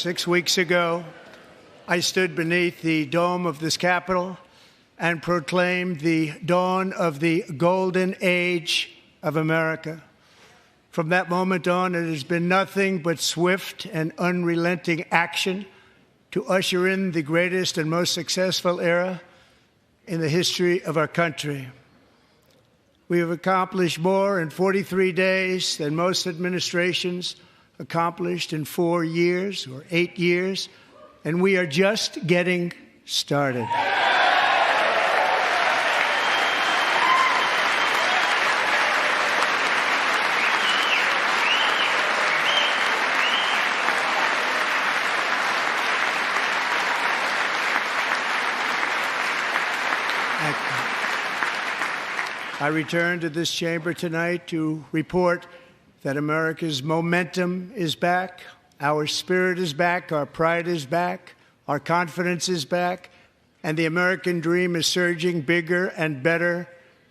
6 weeks ago, I stood beneath the dome of this Capitol and proclaimed the dawn of the golden age of America. From that moment on, it has been nothing but swift and unrelenting action to usher in the greatest and most successful era in the history of our country. We have accomplished more in 43 days than most administrations accomplished in 4 years or 8 years, and we are just getting started. I return to this chamber tonight to report that America's momentum is back, our spirit is back, our pride is back, our confidence is back, and the American dream is surging bigger and better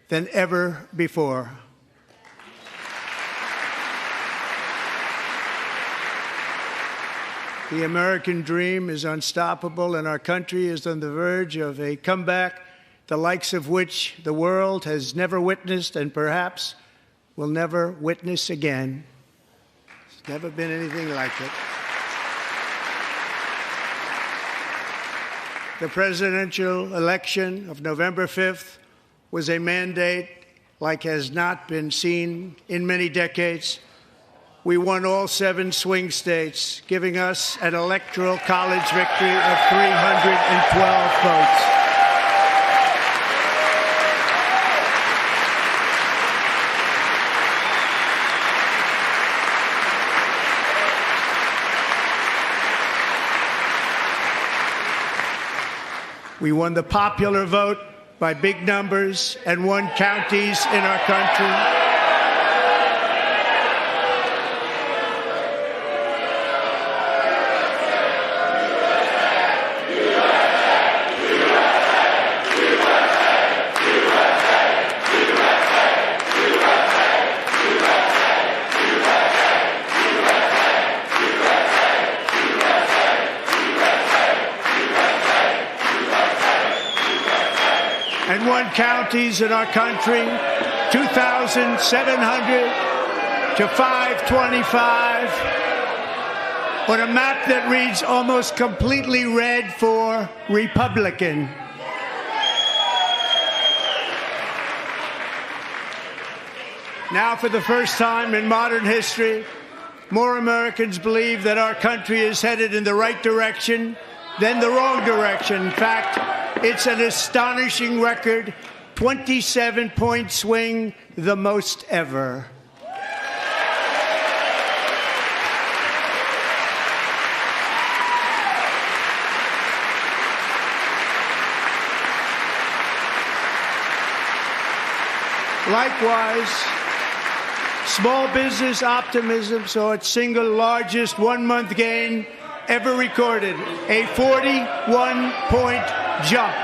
than ever before. The American dream is unstoppable, and our country is on the verge of a comeback, the likes of which the world has never witnessed and perhaps will never witness again. There's never been anything like it. The presidential election of November 5th was a mandate like has not been seen in many decades. We won all 7 swing states, giving us an electoral college victory of 312 votes. We won the popular vote by big numbers and won counties in our country. And won counties in our country, 2,700 to 525, on a map that reads almost completely red for Republican. Now, for the first time in modern history, more Americans believe that our country is headed in the right direction than the wrong direction. In fact, it's an astonishing record, 27-point swing, the most ever. Likewise, small business optimism saw its single largest one-month gain ever recorded, a 41-point jump.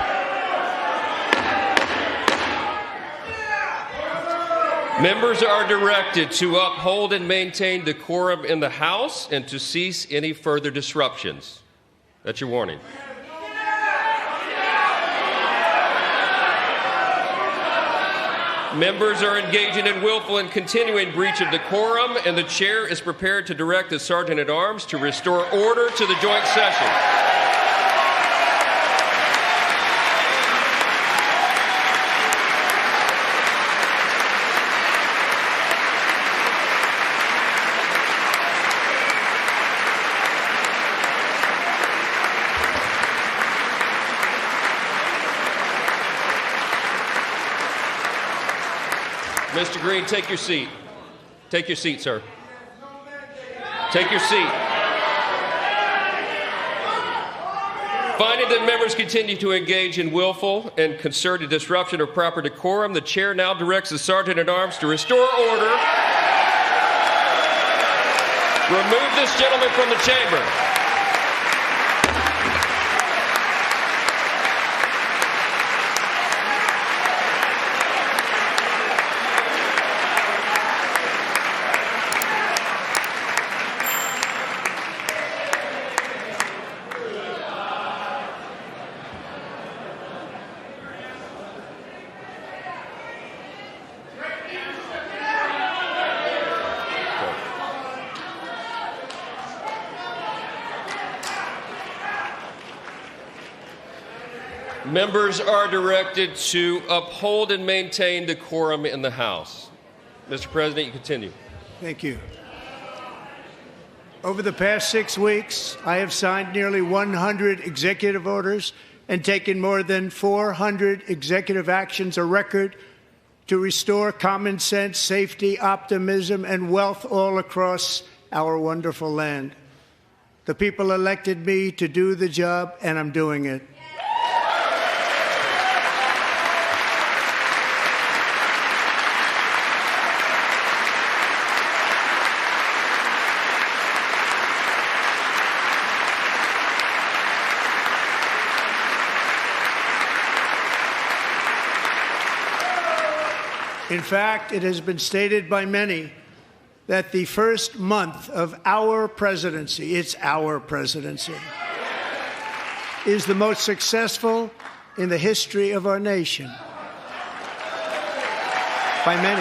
Members are directed to uphold and maintain decorum in the House and to cease any further disruptions. That's your warning. Members are engaging in willful and continuing breach of decorum, and the chair is prepared to direct the Sergeant-at-Arms to restore order to the joint session. Mr. Green, take your seat. Take your seat, sir. Take your seat. Finding that members continue to engage in willful and concerted disruption of proper decorum, the chair now directs the Sergeant-at-Arms to restore order. Remove this gentleman from the chamber. Members are directed to uphold and maintain decorum in the House. Mr. President, you continue. Thank you. Over the past 6 weeks, I have signed nearly 100 executive orders and taken more than 400 executive actions, a record to restore common sense, safety, optimism, and wealth all across our wonderful land. The people elected me to do the job, and I'm doing it. In fact, it has been stated by many that the first month of our presidency, it's our presidency, is the most successful in the history of our nation. By many.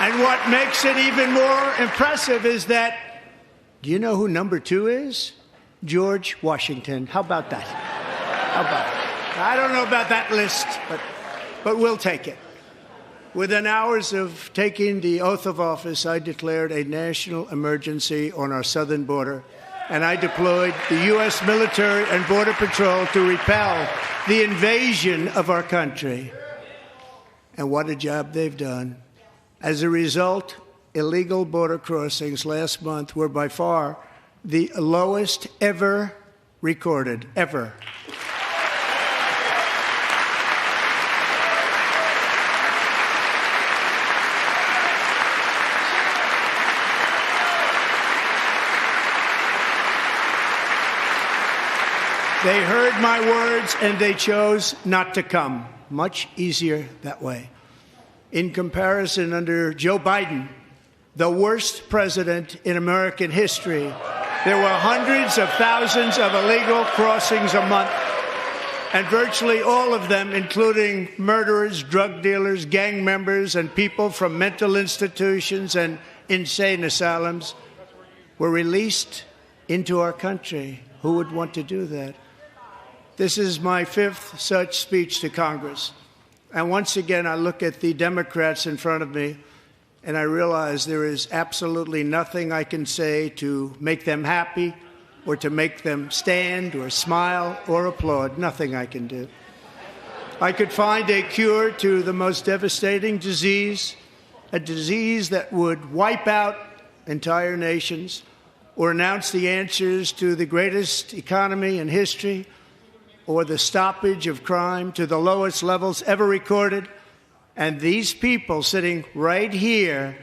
And what makes it even more impressive is that, do you know who number 2 is? George Washington. How about that? How about it? I don't know about that list, but we'll take it. Within hours of taking the oath of office, I declared a national emergency on our southern border, and I deployed the U.S. military and Border Patrol to repel the invasion of our country. And what a job they've done. As a result, illegal border crossings last month were by far the lowest ever recorded, ever. They heard my words and they chose not to come. Much easier that way. In comparison, under Joe Biden, the worst president in American history, there were hundreds of thousands of illegal crossings a month, and virtually all of them, including murderers, drug dealers, gang members, and people from mental institutions and insane asylums, were released into our country. Who would want to do that? This is my 5th such speech to Congress. And once again, I look at the Democrats in front of me, and I realize there is absolutely nothing I can say to make them happy or to make them stand or smile or applaud. Nothing I can do. I could find a cure to the most devastating disease, a disease that would wipe out entire nations, or announce the answers to the greatest economy in history, or the stoppage of crime to the lowest levels ever recorded. And these people sitting right here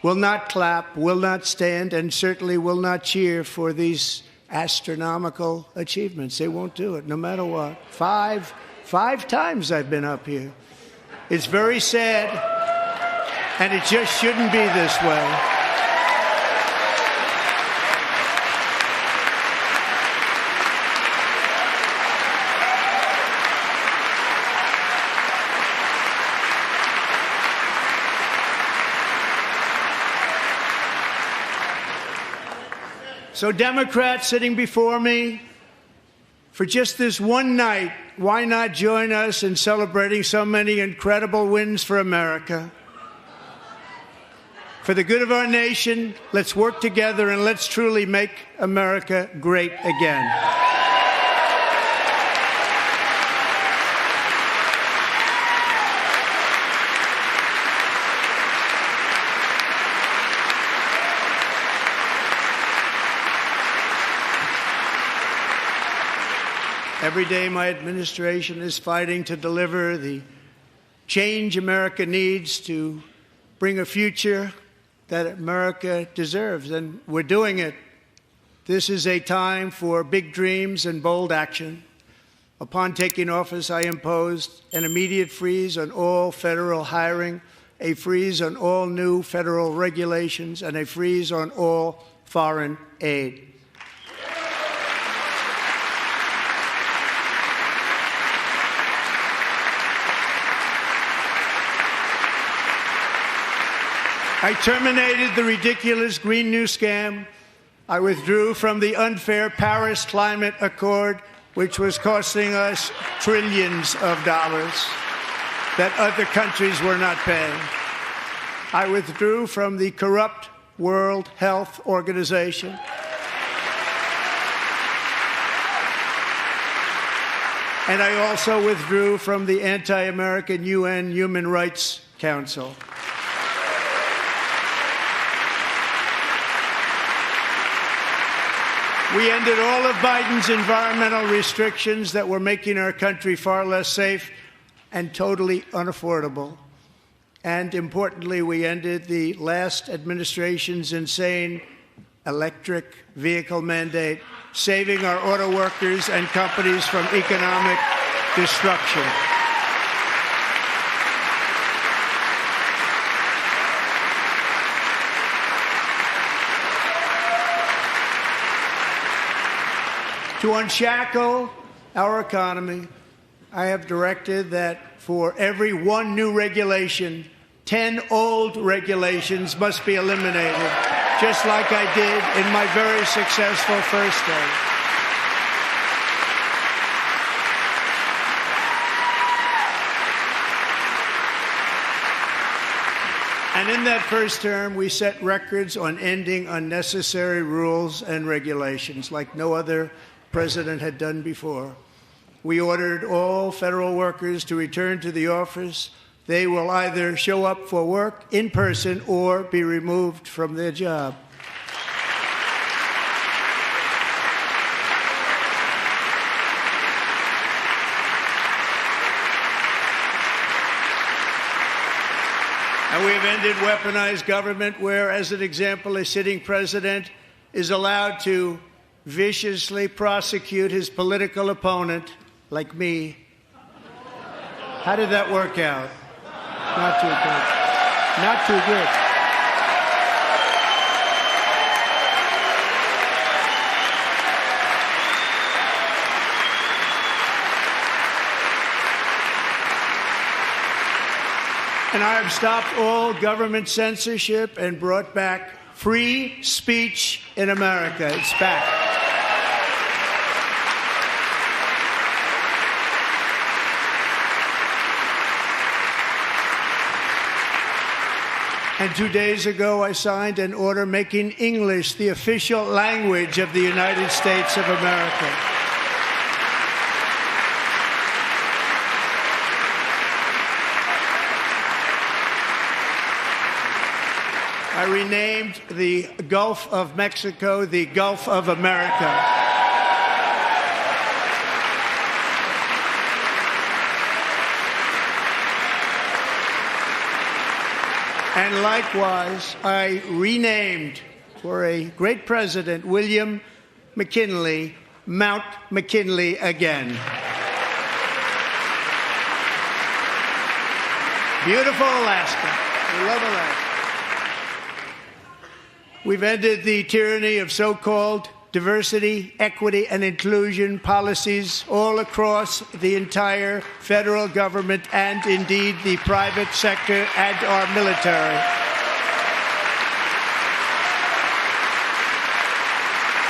will not clap, will not stand, and certainly will not cheer for these astronomical achievements. They won't do it, no matter what. Five times I've been up here. It's very sad, and it just shouldn't be this way. So Democrats sitting before me, for just this one night, why not join us in celebrating so many incredible wins for America? For the good of our nation, let's work together and let's truly make America great again. Every day, my administration is fighting to deliver the change America needs to bring a future that America deserves, and we're doing it. This is a time for big dreams and bold action. Upon taking office, I imposed an immediate freeze on all federal hiring, a freeze on all new federal regulations, and a freeze on all foreign aid. I terminated the ridiculous Green New Scam. I withdrew from the unfair Paris Climate Accord, which was costing us trillions of dollars that other countries were not paying. I withdrew from the corrupt World Health Organization. And I also withdrew from the anti-American UN Human Rights Council. We ended all of Biden's environmental restrictions that were making our country far less safe and totally unaffordable. And importantly, we ended the last administration's insane electric vehicle mandate, saving our auto workers and companies from economic destruction. To unshackle our economy, I have directed that for every one new regulation, 10 old regulations must be eliminated, just like I did in my very successful first day. And in that first term, we set records on ending unnecessary rules and regulations like no other president had done before. We ordered all federal workers to return to the office. They will either show up for work in person or be removed from their job. And we have ended weaponized government where, as an example, a sitting president is allowed to viciously prosecute his political opponent, like me. How did that work out? Not too good. Not too good. And I have stopped all government censorship and brought back free speech in America. It's back. And 2 days ago, I signed an order making English the official language of the United States of America. I renamed the Gulf of Mexico the Gulf of America. And likewise, I renamed, for a great president, William McKinley, Mount McKinley again. Beautiful Alaska. We love Alaska. We've ended the tyranny of so-called diversity, equity, and inclusion policies all across the entire federal government and, indeed, the private sector and our military.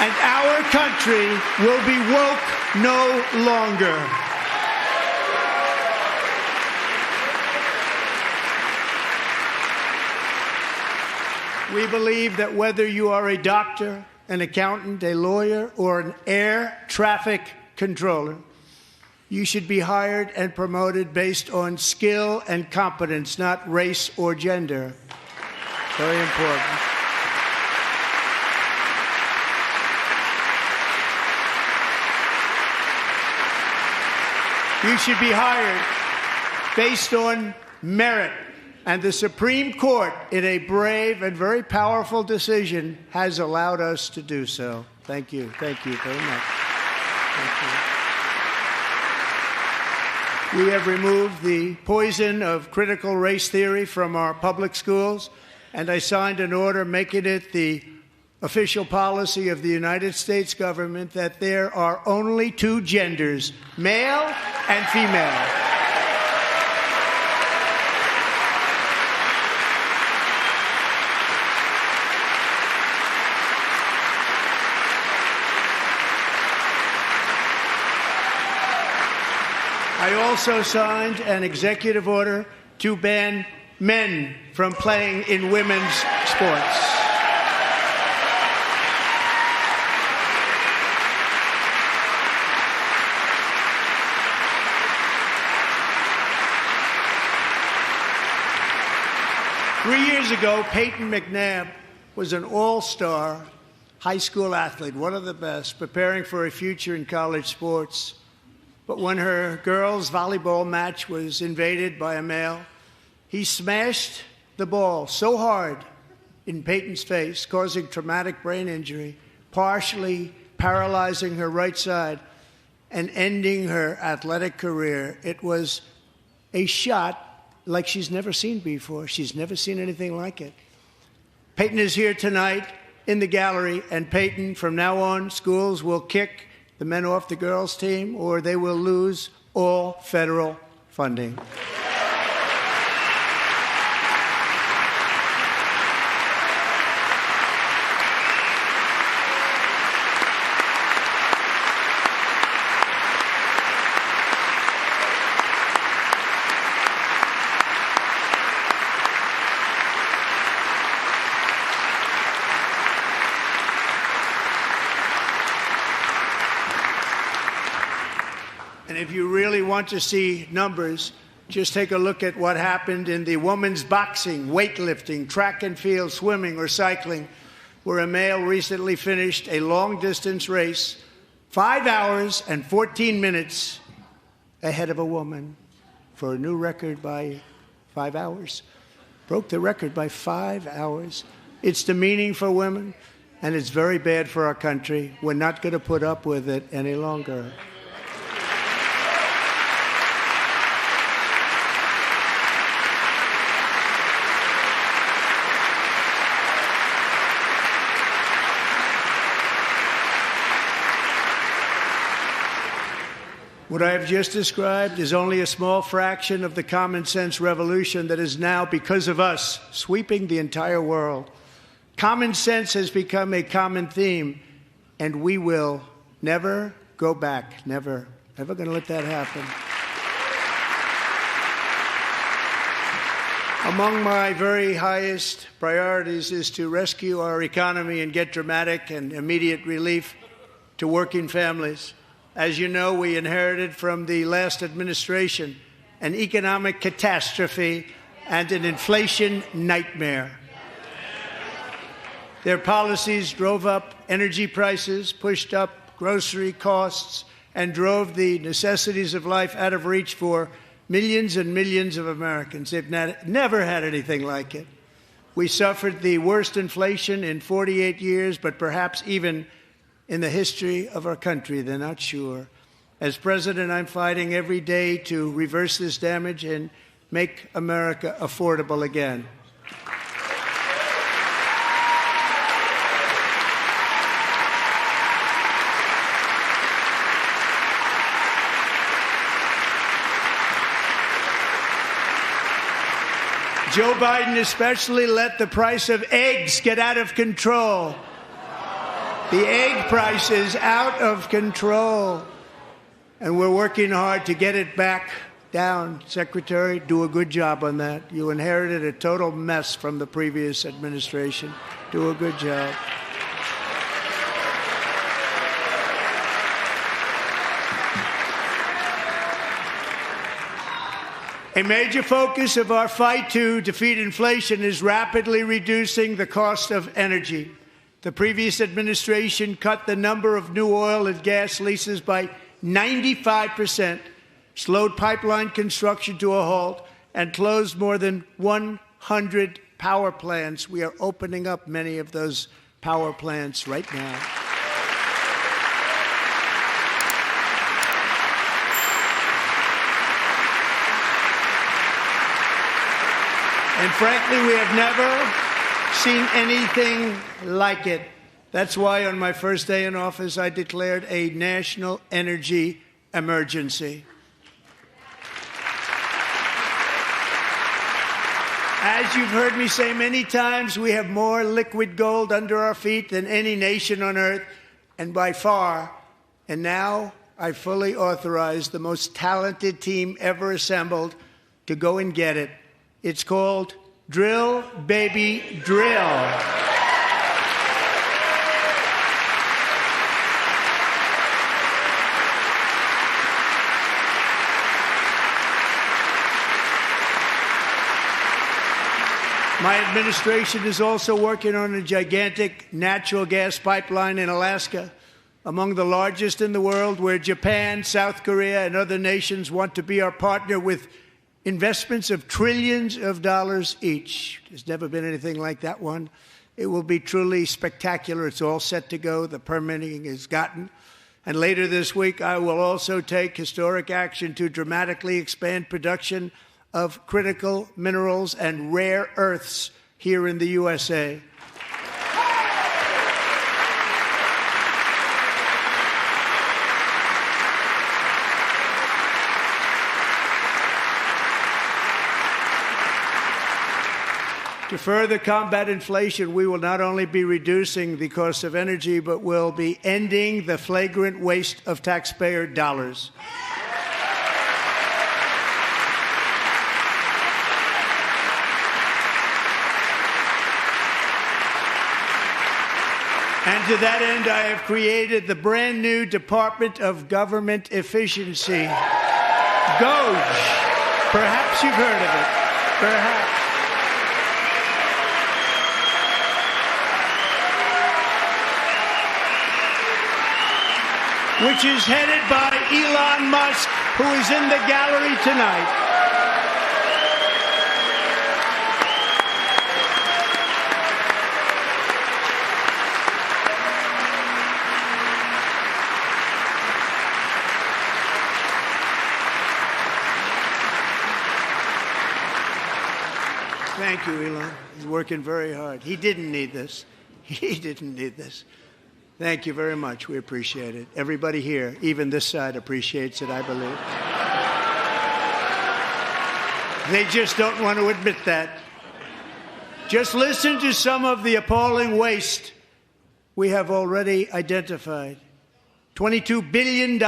And our country will be woke no longer. We believe that whether you are a doctor, an accountant, a lawyer, or an air traffic controller, you should be hired and promoted based on skill and competence, not race or gender. Very important. You should be hired based on merit. And the Supreme Court, in a brave and very powerful decision, has allowed us to do so. Thank you. Thank you very much. Thank you. We have removed the poison of critical race theory from our public schools, and I signed an order making it the official policy of the United States government that there are only two genders, male and female. I also signed an executive order to ban men from playing in women's sports. Three years ago, Peyton McNabb was an all-star high school athlete, one of the best, preparing for a future in college sports. But when her girls' volleyball match was invaded by a male, he smashed the ball so hard in Peyton's face, causing traumatic brain injury, partially paralyzing her right side and ending her athletic career. It was a shot like she's never seen before. She's never seen anything like it. Peyton is here tonight in the gallery, and Peyton, from now on, schools will kick the men off the girls' team, or they will lose all federal funding. And if you really want to see numbers, just take a look at what happened in the women's boxing, weightlifting, track and field, swimming, or cycling, where a male recently finished a long-distance race 5 hours and 14 minutes ahead of a woman for a new record by 5 hours. Broke the record by 5 hours. It's demeaning for women, and it's very bad for our country. We're not going to put up with it any longer. What I have just described is only a small fraction of the common sense revolution that is now, because of us, sweeping the entire world. Common sense has become a common theme, and we will never go back. Never. Never going to let that happen. Among my very highest priorities is to rescue our economy and get dramatic and immediate relief to working families. As you know, we inherited from the last administration an economic catastrophe and an inflation nightmare. Their policies drove up energy prices, pushed up grocery costs, and drove the necessities of life out of reach for millions and millions of Americans. They've never had anything like it. We suffered the worst inflation in 48 years, but perhaps even in the history of our country. They're not sure. As president, I'm fighting every day to reverse this damage and make America affordable again. Joe Biden especially let the price of eggs get out of control. The egg price is out of control, and we're working hard to get it back down. Secretary, do a good job on that. You inherited a total mess from the previous administration. Do a good job. A major focus of our fight to defeat inflation is rapidly reducing the cost of energy. The previous administration cut the number of new oil and gas leases by 95%, slowed pipeline construction to a halt, and closed more than 100 power plants. We are opening up many of those power plants right now. And frankly, we have never seen anything like it. That's why on my first day in office, I declared a national energy emergency. As you've heard me say many times, we have more liquid gold under our feet than any nation on earth, and by far. And now I fully authorize the most talented team ever assembled to go and get it. It's called Drill, Baby, Drill. My administration is also working on a gigantic natural gas pipeline in Alaska, among the largest in the world, where Japan, South Korea, and other nations want to be our partner with investments of trillions of dollars each. There's never been anything like that one. It will be truly spectacular. It's all set to go. The permitting is gotten. And later this week, I will also take historic action to dramatically expand production of critical minerals and rare earths here in the USA. To further combat inflation, we will not only be reducing the cost of energy, but will be ending the flagrant waste of taxpayer dollars. And to that end, I have created the brand new Department of Government Efficiency, GOGE. Perhaps you've heard of it. Perhaps. Which is headed by Elon Musk, who is in the gallery tonight. Thank you, Elon. He's working very hard. He didn't need this. He didn't need this. Thank you very much. We appreciate it. Everybody here, even this side, appreciates it, I believe. They just don't want to admit that. Just listen to some of the appalling waste we have already identified. $22 billion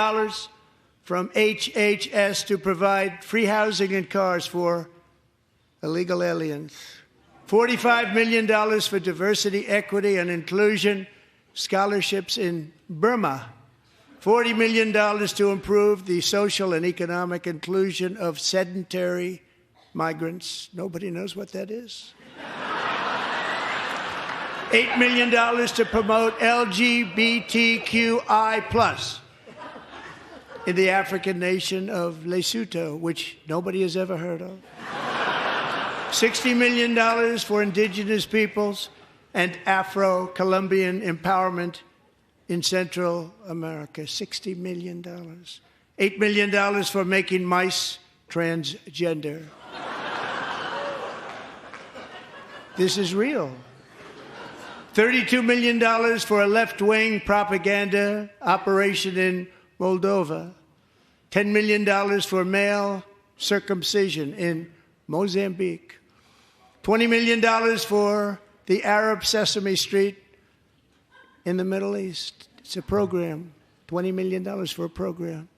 from HHS to provide free housing and cars for illegal aliens. $45 million for diversity, equity, and inclusion scholarships in Burma. $40 million to improve the social and economic inclusion of sedentary migrants. Nobody knows what that is. $8 million to promote LGBTQI+ in the African nation of Lesotho, which nobody has ever heard of. $60 million for indigenous peoples and Afro-Colombian empowerment in Central America. $60 million. $8 million for making mice transgender. This is real. $32 million for a left-wing propaganda operation in Moldova. $10 million for male circumcision in Mozambique. $20 million for the Arab Sesame Street in the Middle East. It's a program. $20 million for a program.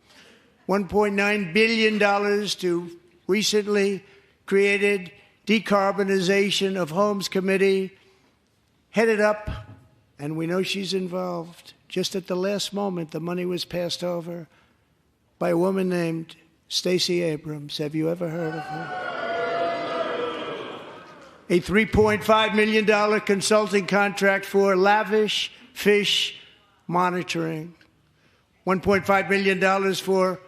$1.9 billion to recently created Decarbonization of Homes Committee, headed up, and we know she's involved. Just at the last moment, the money was passed over by a woman named Stacey Abrams. Have you ever heard of her? A $3.5 million consulting contract for lavish fish monitoring. $1.5 million for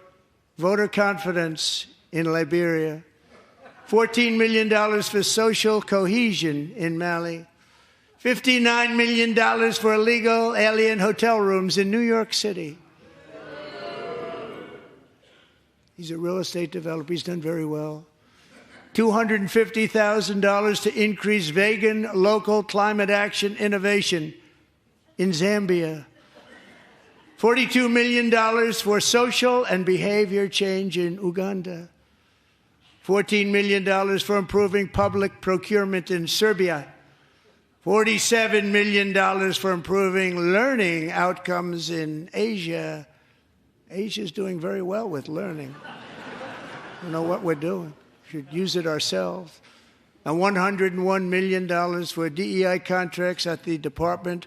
voter confidence in Liberia. $14 million for social cohesion in Mali. $59 million for illegal alien hotel rooms in New York City. He's a real estate developer. He's done very well. $250,000 to increase vegan local climate action innovation in Zambia. $42 million for social and behavior change in Uganda. $14 million for improving public procurement in Serbia. $47 million for improving learning outcomes in Asia. Asia's doing very well with learning. I don't know what we're doing. We should use it ourselves. And $101 million for DEI contracts at the Department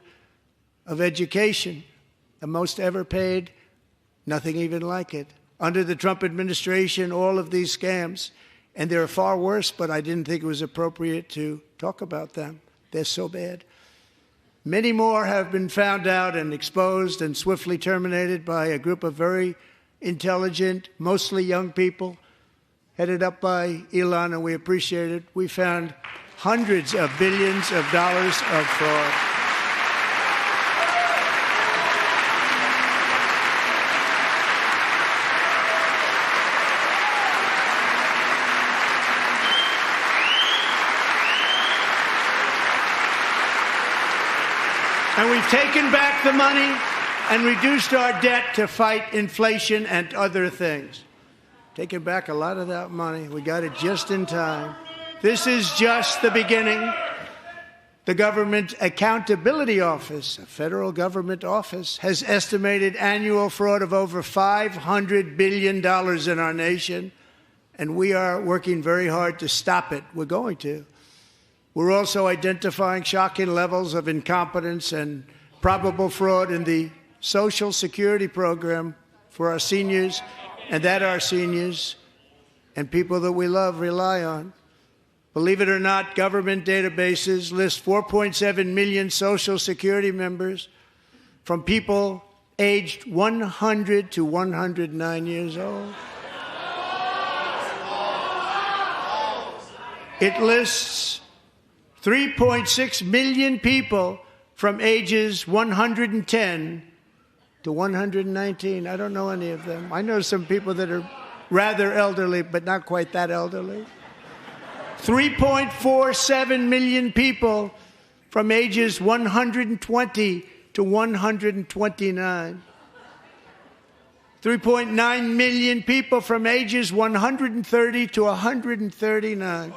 of Education, the most ever paid, nothing even like it. Under the Trump administration, all of these scams, and they're far worse, but I didn't think it was appropriate to talk about them. They're so bad. Many more have been found out and exposed and swiftly terminated by a group of very intelligent, mostly young people, headed up by Elon, and we appreciate it. We found hundreds of billions of dollars of fraud. And we've taken back the money and reduced our debt to fight inflation and other things. Taking back a lot of that money. We got it just in time. This is just the beginning. The Government Accountability Office, a federal government office, has estimated annual fraud of over $500 billion in our nation, and we are working very hard to stop it. We're going to. We're also identifying shocking levels of incompetence and probable fraud in the Social Security program for our seniors, and that our seniors and people that we love rely on. Believe it or not, government databases list 4.7 million Social Security members from people aged 100 to 109 years old. It lists 3.6 million people from ages 110 to 119. I don't know any of them. I know some people that are rather elderly, but not quite that elderly. 3.47 million people from ages 120 to 129. 3.9 million people from ages 130 to 139.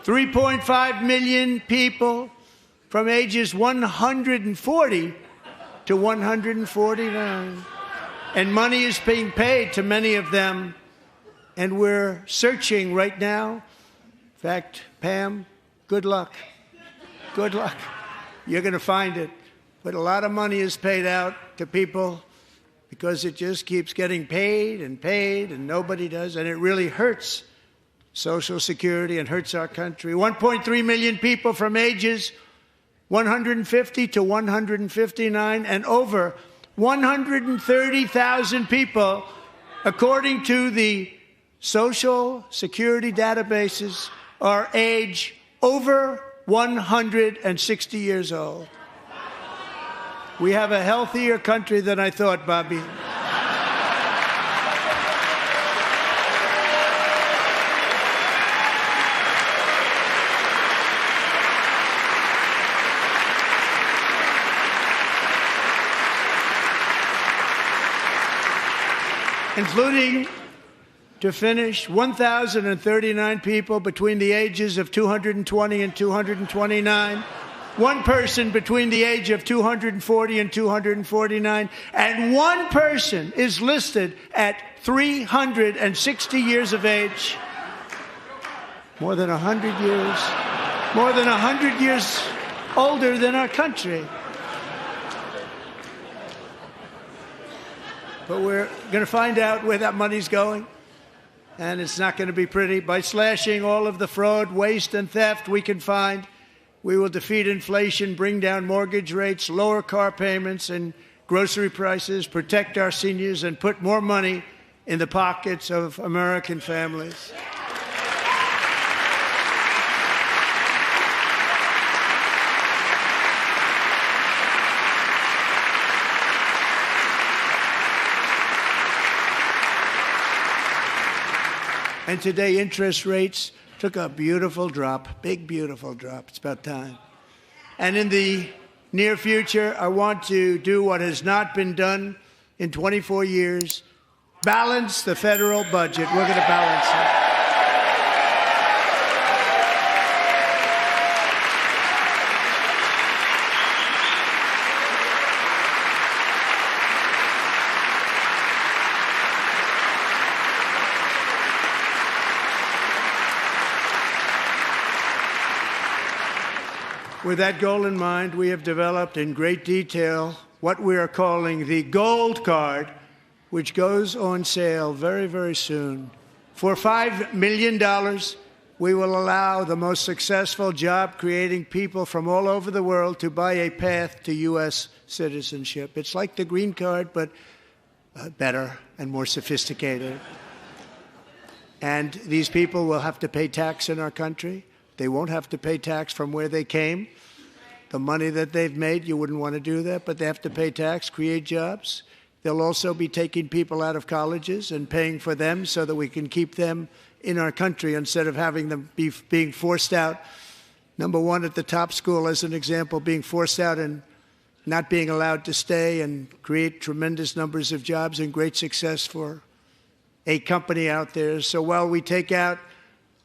3.5 million people from ages 140 to 149. And money is being paid to many of them. And we're searching right now. In fact, Pam, good luck. Good luck. You're going to find it. But a lot of money is paid out to people because it just keeps getting paid, and nobody does. And it really hurts Social Security and hurts our country. 1.3 million people from ages 150 to 159, and over 130,000 people, according to the Social Security databases, are age over 160 years old. We have a healthier country than I thought, Bobby. Including, to finish, 1,039 people between the ages of 220 and 229, one person between the age of 240 and 249, and one person is listed at 360 years of age. More than 100 years older than our country. But we're going to find out where that money's going, and it's not going to be pretty. By slashing all of the fraud, waste, and theft we can find, we will defeat inflation, bring down mortgage rates, lower car payments and grocery prices, protect our seniors, and put more money in the pockets of American families. And today, interest rates took a beautiful drop, big, beautiful drop. It's about time. And in the near future, I want to do what has not been done in 24 years, balance the federal budget. We're going to balance it. With that goal in mind, we have developed in great detail what we are calling the Gold Card, which goes on sale very, very soon. For $5 million, we will allow the most successful job-creating people from all over the world to buy a path to U.S. citizenship. It's like the green card, but better and more sophisticated. And these people will have to pay tax in our country. They won't have to pay tax from where they came. The money that they've made, you wouldn't want to do that, but they have to pay tax, create jobs. They'll also be taking people out of colleges and paying for them so that we can keep them in our country instead of having them being forced out. Number one, at the top school, as an example, being forced out and not being allowed to stay and create tremendous numbers of jobs and great success for a company out there. So while we take out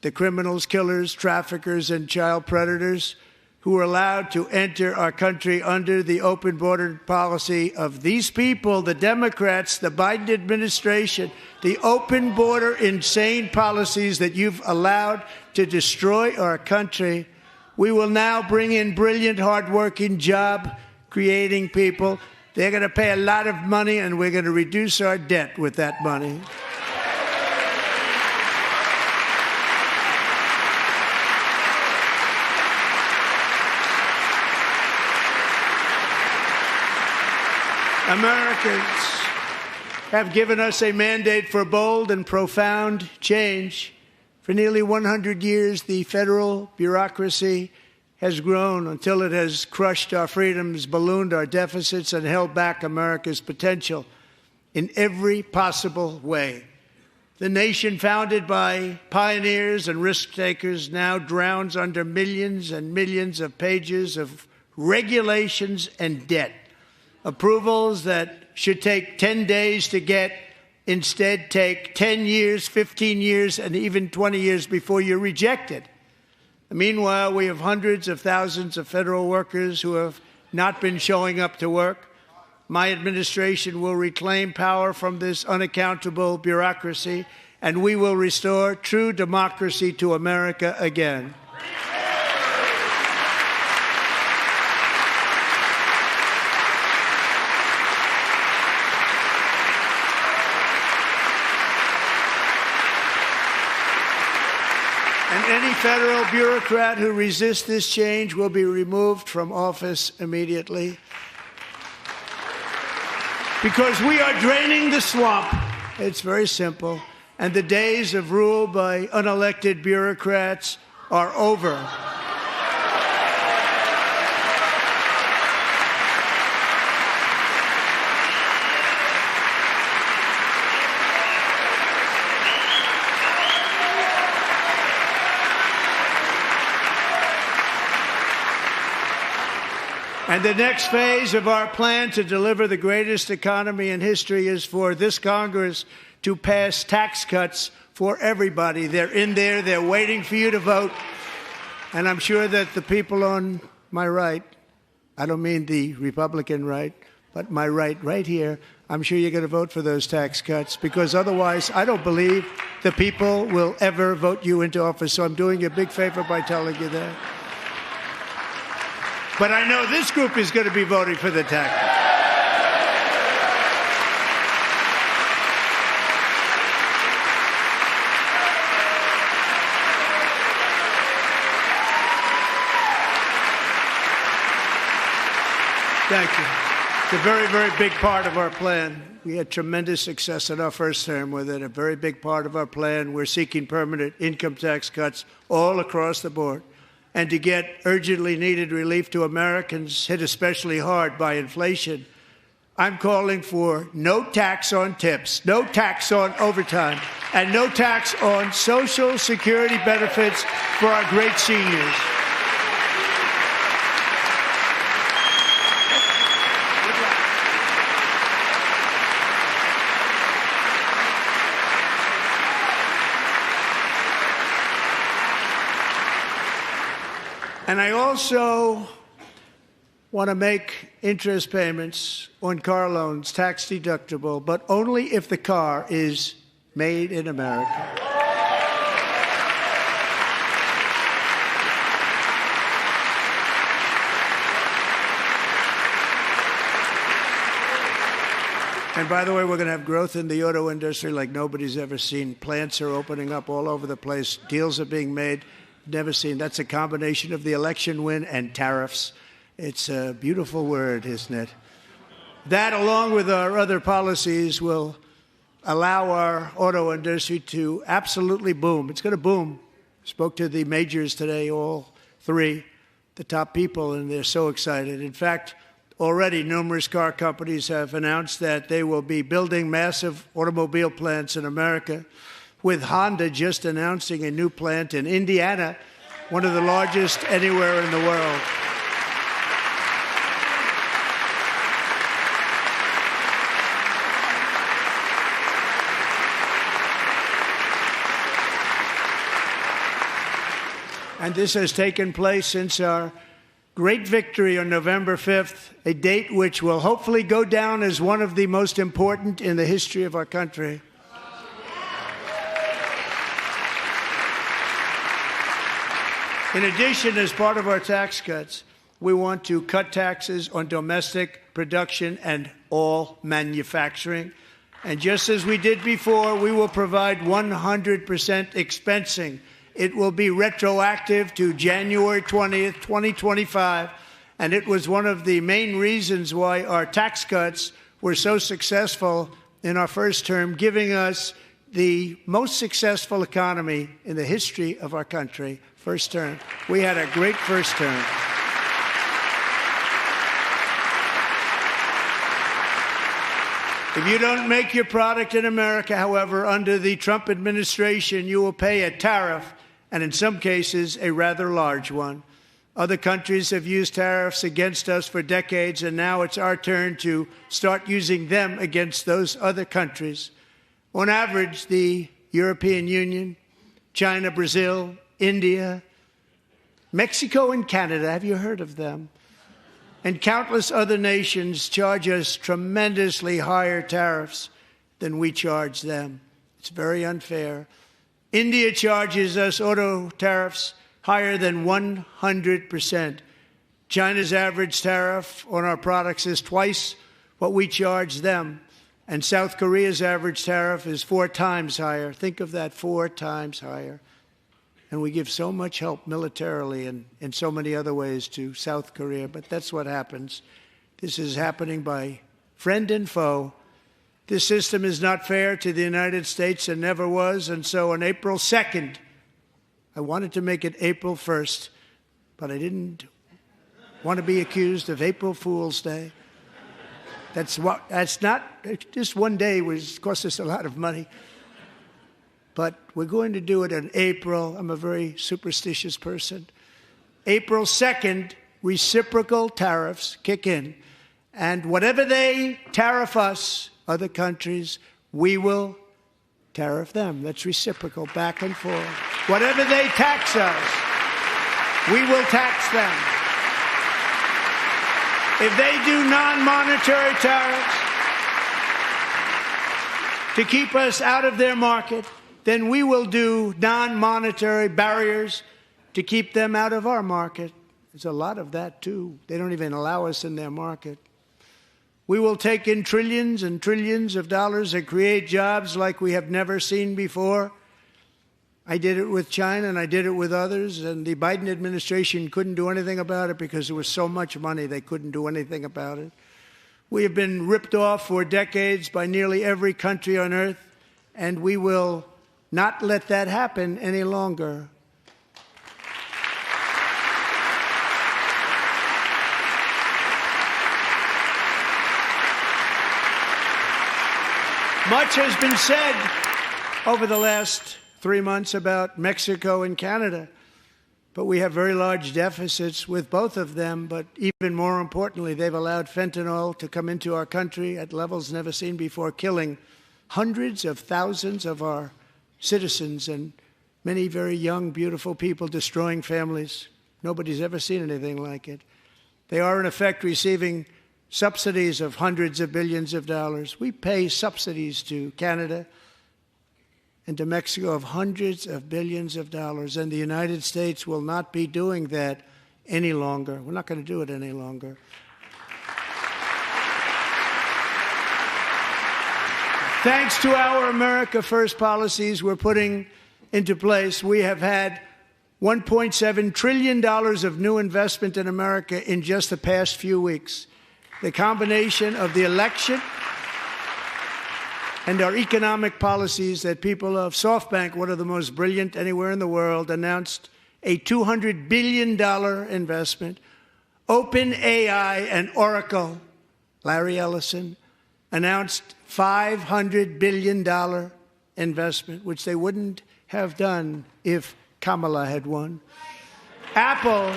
the criminals, killers, traffickers, and child predators who are allowed to enter our country under the open border policy of these people, the Democrats, the Biden administration, the open border insane policies that you've allowed to destroy our country, we will now bring in brilliant, hardworking, job-creating people. They're going to pay a lot of money, and we're going to reduce our debt with that money. Americans have given us a mandate for bold and profound change. For nearly 100 years, the federal bureaucracy has grown until it has crushed our freedoms, ballooned our deficits, and held back America's potential in every possible way. The nation founded by pioneers and risk-takers now drowns under millions and millions of pages of regulations and debt. Approvals that should take 10 days to get instead take 10 years, 15 years, and even 20 years before you're rejected. Meanwhile, we have hundreds of thousands of federal workers who have not been showing up to work. My administration will reclaim power from this unaccountable bureaucracy, and we will restore true democracy to America again. And any federal bureaucrat who resists this change will be removed from office immediately. Because we are draining the swamp. It's very simple. And the days of rule by unelected bureaucrats are over. And the next phase of our plan to deliver the greatest economy in history is for this Congress to pass tax cuts for everybody. They're in there. They're waiting for you to vote. And I'm sure that the people on my right, I don't mean the Republican right, but my right here, I'm sure you're going to vote for those tax cuts, because otherwise I don't believe the people will ever vote you into office. So I'm doing you a big favor by telling you that. But I know this group is going to be voting for the tax. Thank you. It's a very, very big part of our plan. We had tremendous success in our first term with it. A very big part of our plan. We're seeking permanent income tax cuts all across the board. And to get urgently needed relief to Americans hit especially hard by inflation, I'm calling for no tax on tips, no tax on overtime, and no tax on Social Security benefits for our great seniors. And I also want to make interest payments on car loans tax deductible, but only if the car is made in America. And by the way, we're going to have growth in the auto industry like nobody's ever seen. Plants are opening up all over the place. Deals are being made. Never seen. That's a combination of the election win and tariffs. It's a beautiful word, isn't it? That, along with our other policies, will allow our auto industry to absolutely boom. It's going to boom. Spoke to the majors today, all three, the top people, and they're so excited. In fact, already numerous car companies have announced that they will be building massive automobile plants in America, with Honda just announcing a new plant in Indiana, one of the largest anywhere in the world. And this has taken place since our great victory on November 5th, a date which will hopefully go down as one of the most important in the history of our country. In addition, as part of our tax cuts, we want to cut taxes on domestic production and all manufacturing. And just as we did before, we will provide 100% expensing. It will be retroactive to January 20th, 2025, and it was one of the main reasons why our tax cuts were so successful in our first term, giving us the most successful economy in the history of our country. First term. We had a great first term. If you don't make your product in America, however, under the Trump administration, you will pay a tariff, and in some cases, a rather large one. Other countries have used tariffs against us for decades, and now it's our turn to start using them against those other countries. On average, the European Union, China, Brazil, India, Mexico, and Canada, have you heard of them? And countless other nations charge us tremendously higher tariffs than we charge them. It's very unfair. India charges us auto tariffs higher than 100%. China's average tariff on our products is twice what we charge them. And South Korea's average tariff is 4 times higher. Think of that, 4 times higher. And we give so much help militarily and in so many other ways to South Korea. But that's what happens. This is happening by friend and foe. This system is not fair to the United States and never was. And so on April 2nd, I wanted to make it April 1st, but I didn't want to be accused of April Fool's Day. That's not, just one day was cost us a lot of money. But we're going to do it in April. I'm a very superstitious person. April 2nd, reciprocal tariffs kick in. And whatever they tariff us, other countries, we will tariff them. That's reciprocal, back and forth. Whatever they tax us, we will tax them. If they do non-monetary tariffs to keep us out of their market, then we will do non-monetary barriers to keep them out of our market. There's a lot of that, too. They don't even allow us in their market. We will take in trillions and trillions of dollars and create jobs like we have never seen before. I did it with China, and I did it with others, and the Biden administration couldn't do anything about it because there was so much money they couldn't do anything about it. We have been ripped off for decades by nearly every country on earth, and we will not let that happen any longer. Much has been said over the last 3 months about Mexico and Canada, but we have very large deficits with both of them. But even more importantly, they've allowed fentanyl to come into our country at levels never seen before, killing hundreds of thousands of our citizens and many very young, beautiful people, destroying families. Nobody's ever seen anything like it. They are, in effect, receiving subsidies of hundreds of billions of dollars. We pay subsidies to Canada and to Mexico of hundreds of billions of dollars, and the United States will not be doing that any longer. We're not going to do it any longer. Thanks to our America First policies we're putting into place, we have had $1.7 trillion of new investment in America in just the past few weeks. The combination of the election and our economic policies that people of SoftBank, one of the most brilliant anywhere in the world, announced a $200 billion investment. OpenAI and Oracle, Larry Ellison, announced $500 billion investment, which they wouldn't have done if Kamala had won. Apple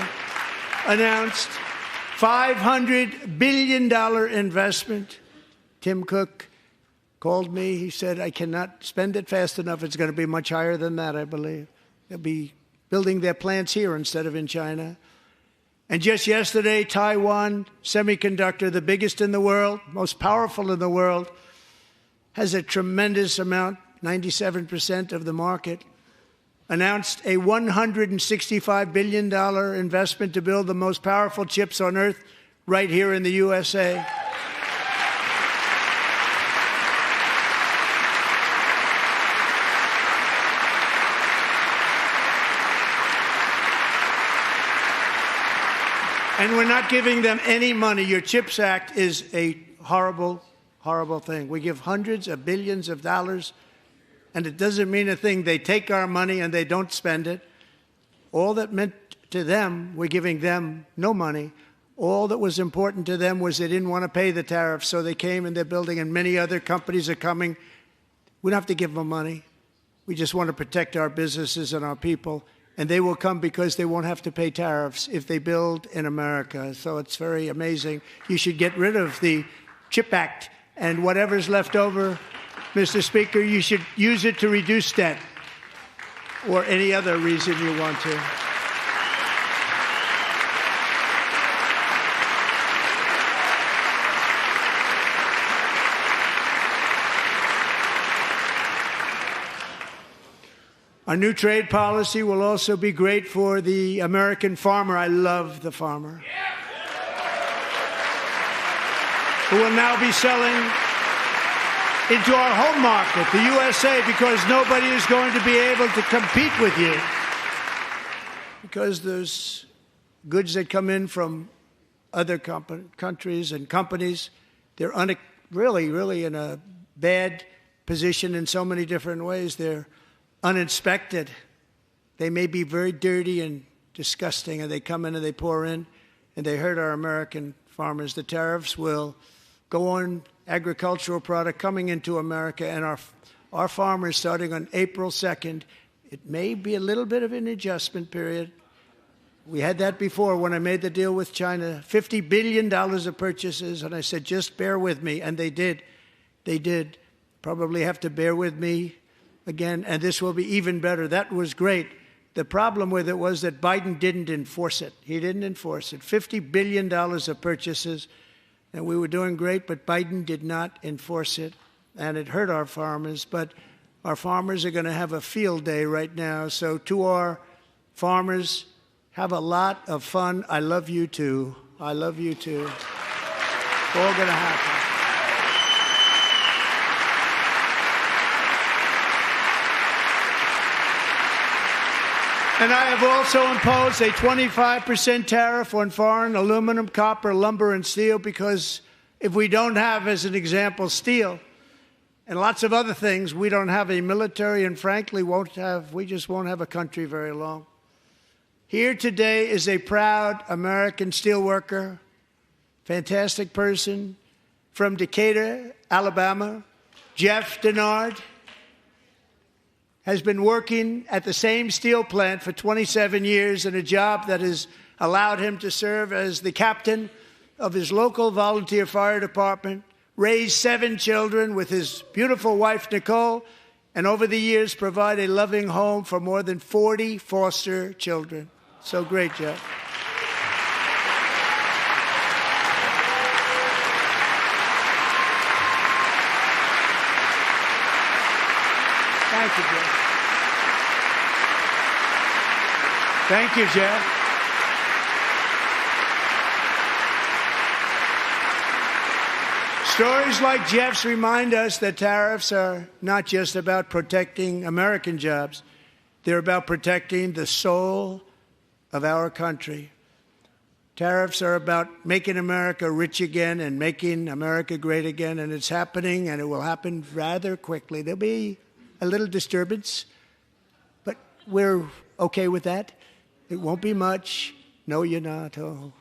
announced $500 billion investment. Tim Cook called me. He said, I cannot spend it fast enough. It's going to be much higher than that, I believe. They'll be building their plants here instead of in China. And just yesterday, Taiwan Semiconductor, the biggest in the world, most powerful in the world, has a tremendous amount, 97% of the market, announced a $165 billion investment to build the most powerful chips on earth right here in the USA. And we're not giving them any money. Your CHIPS Act is a horrible, horrible thing. We give hundreds of billions of dollars, and it doesn't mean a thing. They take our money and they don't spend it. All that meant to them, we're giving them no money. All that was important to them was they didn't want to pay the tariffs, so they came and they're building, and many other companies are coming. We don't have to give them money. We just want to protect our businesses and our people. And they will come because they won't have to pay tariffs if they build in America. So it's very amazing. You should get rid of the CHIP Act, and whatever's left over, Mr. Speaker, you should use it to reduce debt or any other reason you want to. Our new trade policy will also be great for the American farmer. I love the farmer. Who will now be selling into our home market, the USA, because nobody is going to be able to compete with you. Because there's goods that come in from other countries and companies. They're really in a bad position in so many different ways. They're uninspected. They may be very dirty and disgusting, and they come in and they pour in, and they hurt our American farmers. The tariffs will go on agricultural product coming into America, and our farmers, starting on April 2nd, it may be a little bit of an adjustment period. We had that before when I made the deal with China, $50 billion of purchases, and I said, just bear with me, and they did. They did. Probably have to bear with me again, and this will be even better. That was great. The problem with it was that Biden didn't enforce it. He didn't enforce it. $50 billion of purchases, and we were doing great, but Biden did not enforce it, and it hurt our farmers. But our farmers are going to have a field day right now. So to our farmers, have a lot of fun. I love you too. I love you too. It's all going to happen. And I have also imposed a 25% tariff on foreign aluminum, copper, lumber, and steel, because if we don't have, as an example, steel and lots of other things, we don't have a military, and frankly, we just won't have a country very long. Here today is a proud American steelworker, fantastic person from Decatur, Alabama, Jeff Denard. Has been working at the same steel plant for 27 years in a job that has allowed him to serve as the captain of his local volunteer fire department, raise 7 children with his beautiful wife, Nicole, and over the years provide a loving home for more than 40 foster children. So great, Jeff. Thank you, Jeff. Thank you, Jeff. Stories like Jeff's remind us that tariffs are not just about protecting American jobs. They're about protecting the soul of our country. Tariffs are about making America rich again and making America great again, and it's happening, and it will happen rather quickly. There'll be a little disturbance, but we're okay with that. It won't be much. No, you're not. Oh.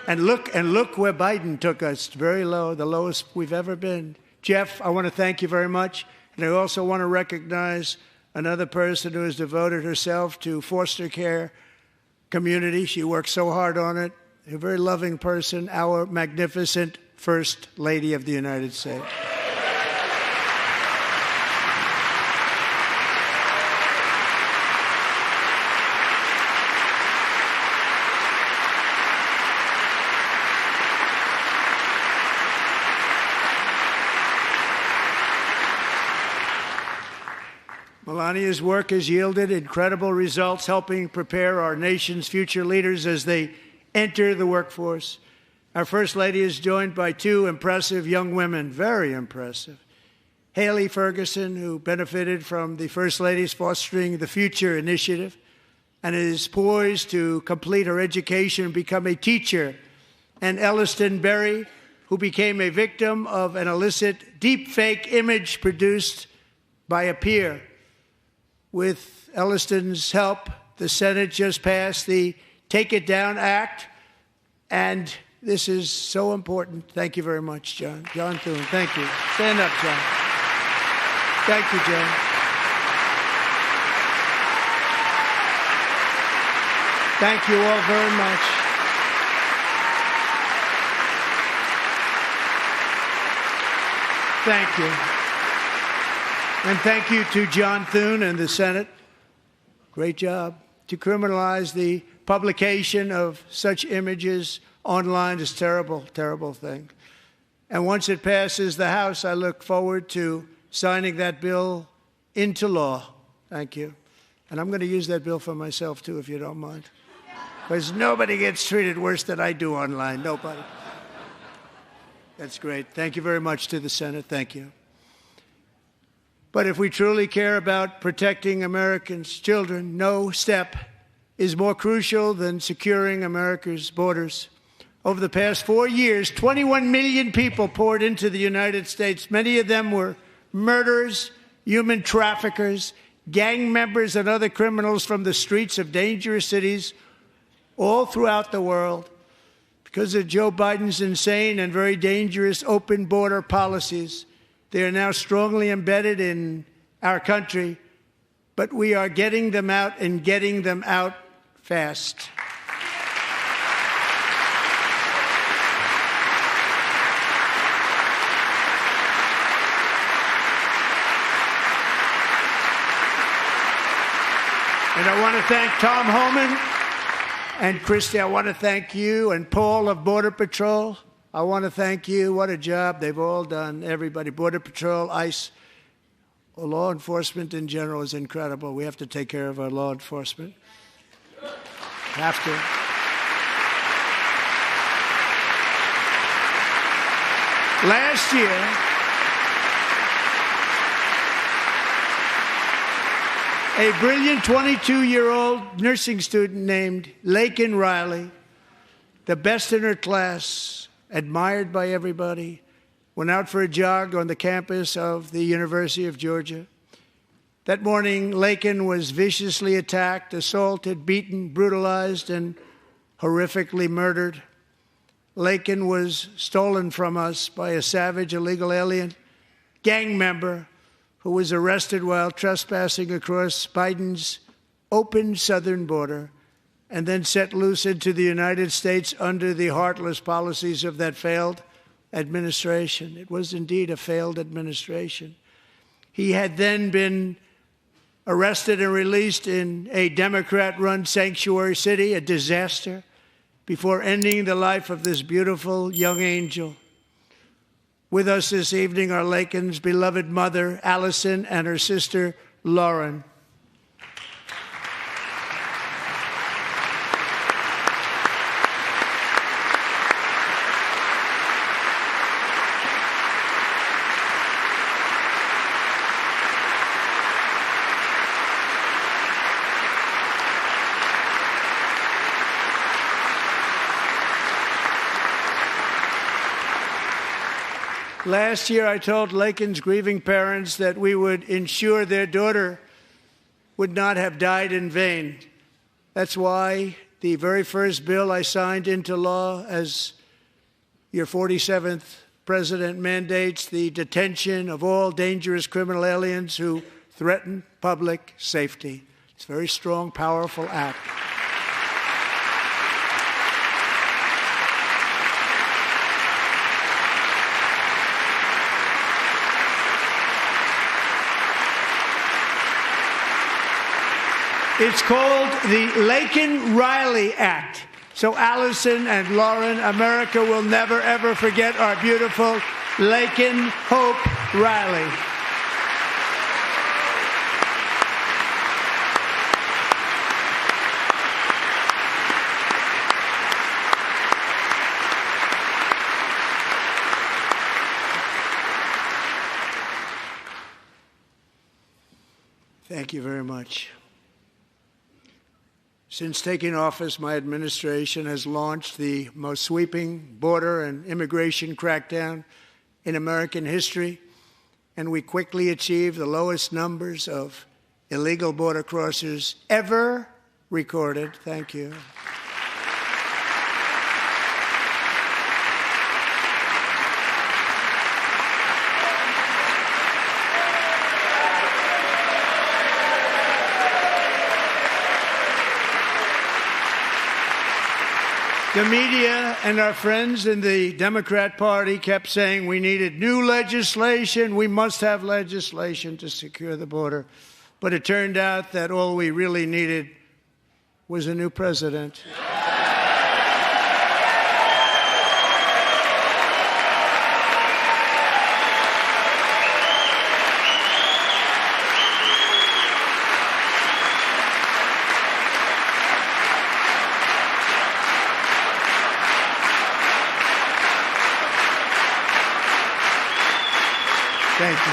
And look where Biden took us, very low, the lowest we've ever been. Jeff, I want to thank you very much, and I also want to recognize another person who has devoted herself to foster care community. She works so hard on it. A very loving person, our magnificent First Lady of the United States. Melania's work has yielded incredible results, helping prepare our nation's future leaders as they enter the workforce. Our First Lady is joined by two impressive young women, very impressive. Haley Ferguson, who benefited from the First Lady's Fostering the Future initiative and is poised to complete her education and become a teacher. And Elliston Berry, who became a victim of an illicit deepfake image produced by a peer. With Elliston's help, the Senate just passed the Take It Down Act, and this is so important. Thank you very much, John. John Thune, thank you. Stand up, John. Thank you, John. Thank you all very much. Thank you. And thank you to John Thune and the Senate. Great job. To criminalize the publication of such images online is a terrible, terrible thing. And once it passes the House, I look forward to signing that bill into law. Thank you. And I'm going to use that bill for myself, too, if you don't mind. Because nobody gets treated worse than I do online. Nobody. That's great. Thank you very much to the Senate. Thank you. But if we truly care about protecting Americans' children, no step is more crucial than securing America's borders. Over the past 4 years, 21 million people poured into the United States. Many of them were murderers, human traffickers, gang members, and other criminals from the streets of dangerous cities all throughout the world. Because of Joe Biden's insane and very dangerous open border policies, they are now strongly embedded in our country, but we are getting them out and getting them out fast. And I want to thank Tom Homan and Christy. I want to thank you and Paul of Border Patrol. I want to thank you. What a job they've all done, everybody. Border Patrol, ICE, law enforcement in general is incredible. We have to take care of our law enforcement. Have to. Last year, a brilliant 22-year-old nursing student named Laken Riley, the best in her class, admired by everybody, went out for a jog on the campus of the University of Georgia. That morning, Laken was viciously attacked, assaulted, beaten, brutalized, and horrifically murdered. Laken was stolen from us by a savage illegal alien gang member who was arrested while trespassing across Biden's open southern border and then set loose into the United States under the heartless policies of that failed administration. It was indeed a failed administration. He had then been arrested and released in a Democrat-run sanctuary city, a disaster, before ending the life of this beautiful young angel. With us this evening are Laken's beloved mother, Allison, and her sister, Lauren. Last year, I told Laken's grieving parents that we would ensure their daughter would not have died in vain. That's why the very first bill I signed into law as your 47th president mandates the detention of all dangerous criminal aliens who threaten public safety. It's a very strong, powerful act. It's called the Laken-Riley Act. So Allison and Lauren, America will never, ever forget our beautiful Laken Hope Riley. Thank you very much. Since taking office, my administration has launched the most sweeping border and immigration crackdown in American history, and we quickly achieved the lowest numbers of illegal border crossers ever recorded. Thank you. The media and our friends in the Democrat Party kept saying we needed new legislation, we must have legislation to secure the border. But it turned out that all we really needed was a new president. Thank you.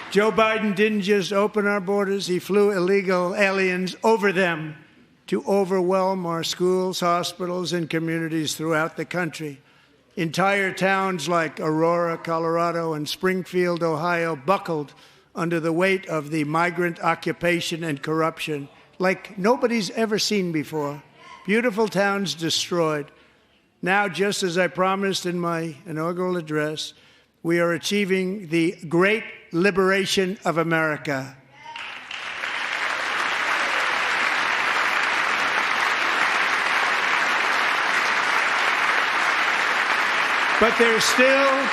Joe Biden didn't just open our borders, he flew illegal aliens over them to overwhelm our schools, hospitals, and communities throughout the country. Entire towns like Aurora, Colorado, and Springfield, Ohio, buckled under the weight of the migrant occupation and corruption like nobody's ever seen before. Beautiful towns destroyed. Now, just as I promised in my inaugural address, we are achieving the great liberation of America. But there still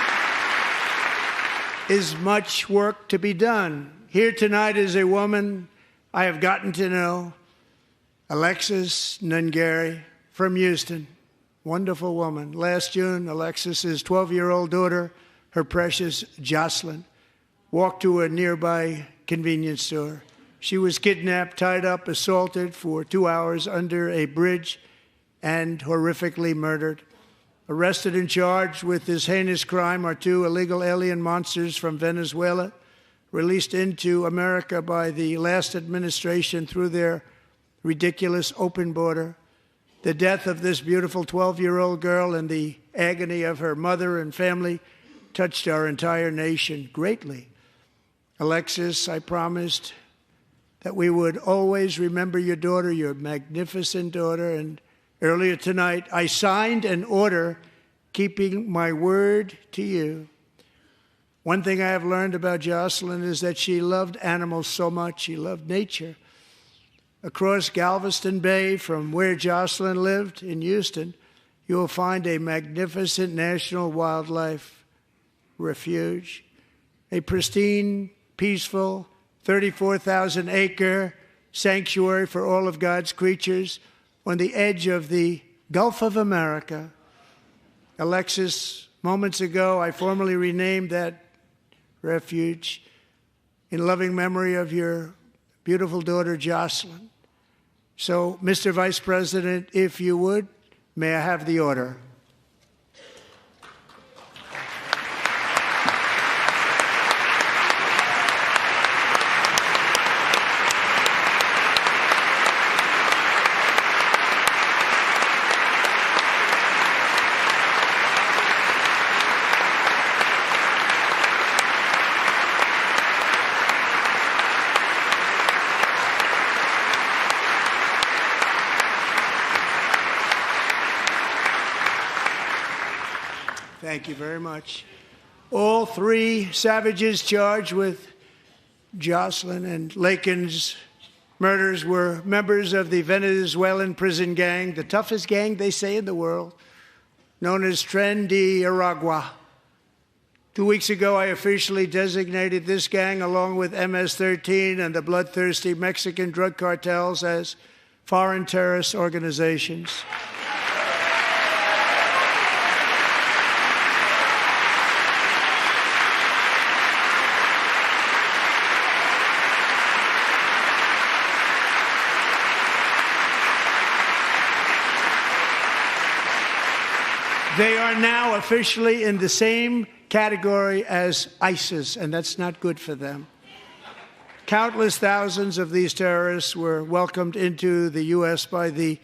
is much work to be done. Here tonight is a woman I have gotten to know, Alexis Nungari from Houston. Wonderful woman. Last June, Alexis's 12-year-old daughter, her precious Jocelyn, walked to a nearby convenience store. She was kidnapped, tied up, assaulted for 2 hours under a bridge, and horrifically murdered. Arrested and charged with this heinous crime are 2 illegal alien monsters from Venezuela, released into America by the last administration through their ridiculous open border. The death of this beautiful 12-year-old girl and the agony of her mother and family touched our entire nation greatly. Alexis, I promised that we would always remember your daughter, your magnificent daughter, and earlier tonight I signed an order keeping my word to you. One thing I have learned about Jocelyn is that she loved animals so much. She loved nature. Across Galveston Bay, from where Jocelyn lived in Houston, you will find a magnificent national wildlife refuge, a pristine, peaceful, 34,000-acre sanctuary for all of God's creatures on the edge of the Gulf of America. Alexis, moments ago, I formally renamed that refuge in loving memory of your beautiful daughter, Jocelyn. So, Mr. Vice President, if you would, may I have the order? Thank you very much. All three savages charged with Jocelyn and Lakin's murders were members of the Venezuelan prison gang, the toughest gang, they say, in the world, known as Tren de Aragua. 2 weeks ago, I officially designated this gang, along with MS-13 and the bloodthirsty Mexican drug cartels, as foreign terrorist organizations. They are now officially in the same category as ISIS, and that's not good for them. Countless thousands of these terrorists were welcomed into the U.S. by the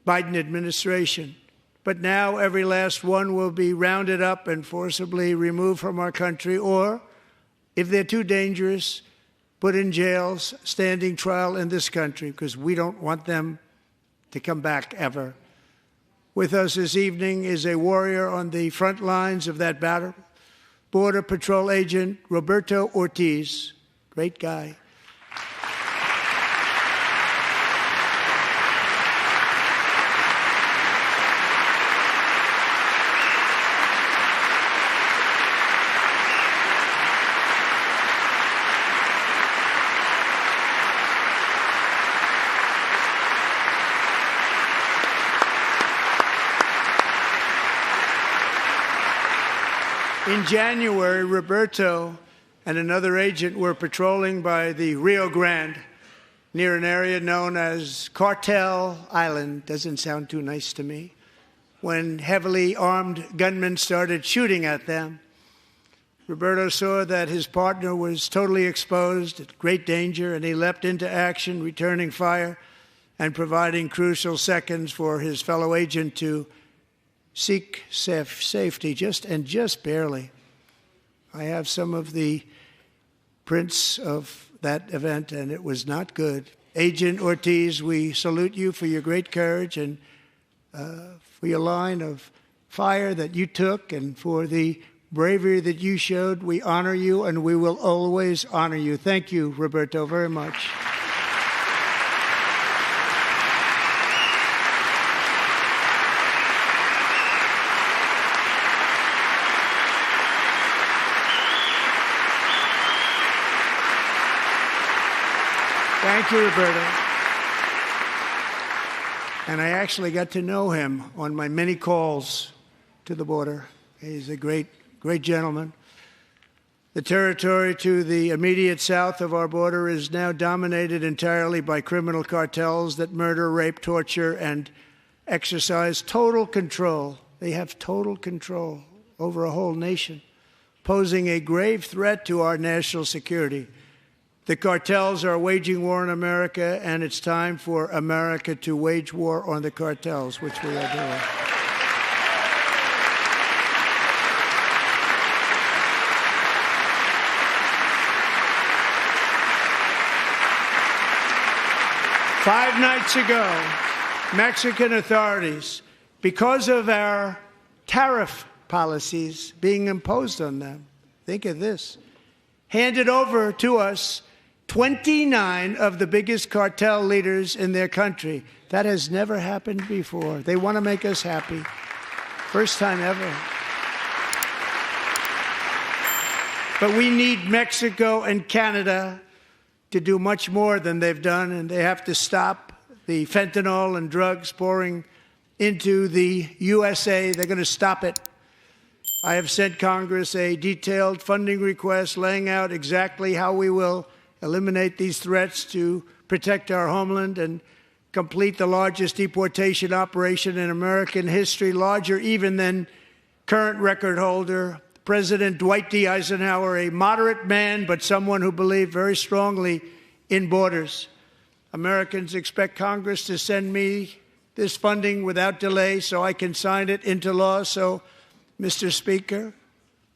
Biden administration. But now every last one will be rounded up and forcibly removed from our country, or, if they're too dangerous, put in jails, standing trial in this country, because we don't want them to come back ever. With us this evening is a warrior on the front lines of that battle, Border Patrol Agent Roberto Ortiz. Great guy. In January, Roberto and another agent were patrolling by the Rio Grande near an area known as Cartel Island. Doesn't sound too nice to me. When heavily armed gunmen started shooting at them, Roberto saw that his partner was totally exposed, at great danger, and he leapt into action, returning fire and providing crucial seconds for his fellow agent to seek safety, just barely. I have some of the prints of that event, and it was not good. Agent Ortiz, we salute you for your great courage and for your line of fire that you took and for the bravery that you showed. We honor you, and we will always honor you. Thank you, Roberto, very much. Thank you, Roberto. And I actually got to know him on my many calls to the border. He's a great gentleman. The territory to the immediate south of our border is now dominated entirely by criminal cartels that murder, rape, torture, and exercise total control. They have total control over a whole nation, posing a grave threat to our national security. The cartels are waging war in America, and it's time for America to wage war on the cartels, which we are doing. Five nights ago, Mexican authorities, because of our tariff policies being imposed on them, think of this, handed over to us 29 of the biggest cartel leaders in their country. That has never happened before. They want to make us happy. First time ever. But we need Mexico and Canada to do much more than they've done, and they have to stop the fentanyl and drugs pouring into the USA. They're going to stop it. I have sent Congress a detailed funding request laying out exactly how we will eliminate these threats to protect our homeland and complete the largest deportation operation in American history, larger even than current record holder President Dwight D. Eisenhower, a moderate man, but someone who believed very strongly in borders. Americans expect Congress to send me this funding without delay so I can sign it into law. So, Mr. Speaker,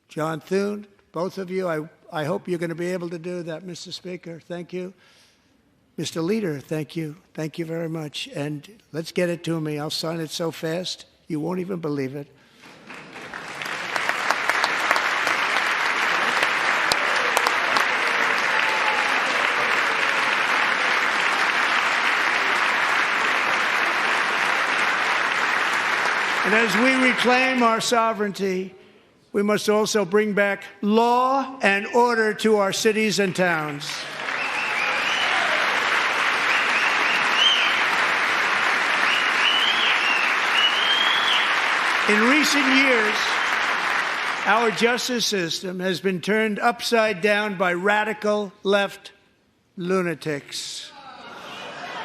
John Thune, both of you, I hope you're going to be able to do that, Mr. Speaker. Thank you. Mr. Leader, thank you. Thank you very much. And let's get it to me. I'll sign it so fast, you won't even believe it. And as we reclaim our sovereignty, we must also bring back law and order to our cities and towns. In recent years, our justice system has been turned upside down by radical left lunatics.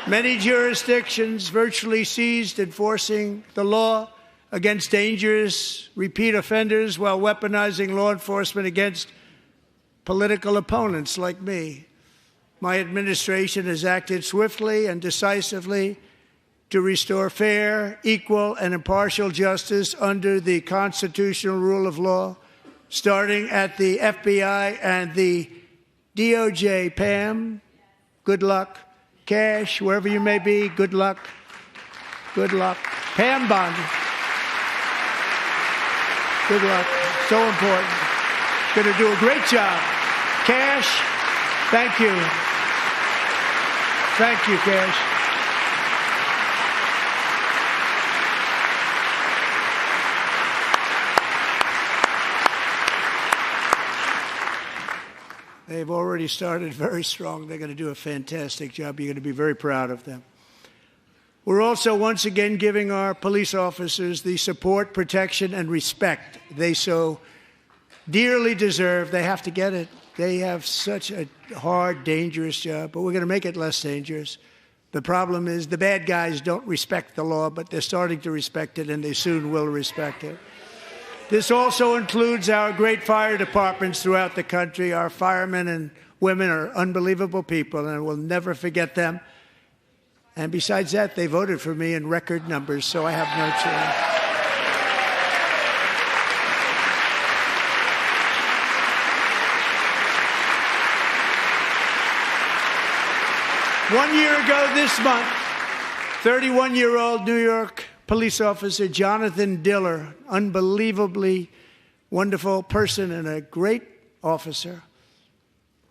Many jurisdictions virtually ceased enforcing the law against dangerous repeat offenders while weaponizing law enforcement against political opponents like me. My administration has acted swiftly and decisively to restore fair, equal, and impartial justice under the constitutional rule of law, starting at the FBI and the DOJ. Pam, good luck. Cash, wherever you may be, good luck. Good luck. Pam Bondi, good luck. So important. Going to do a great job. Cash, thank you. Thank you, Cash. They've already started very strong. They're going to do a fantastic job. You're going to be very proud of them. We're also once again giving our police officers the support, protection, and respect they so dearly deserve. They have to get it. They have such a hard, dangerous job, but we're going to make it less dangerous. The problem is the bad guys don't respect the law, but they're starting to respect it, and they soon will respect it. This also includes our great fire departments throughout the country. Our firemen and women are unbelievable people, and we'll never forget them. And besides that, they voted for me in record numbers, so I have no choice. 1 year ago this month, 31-year-old New York police officer Jonathan Diller, unbelievably wonderful person and a great officer,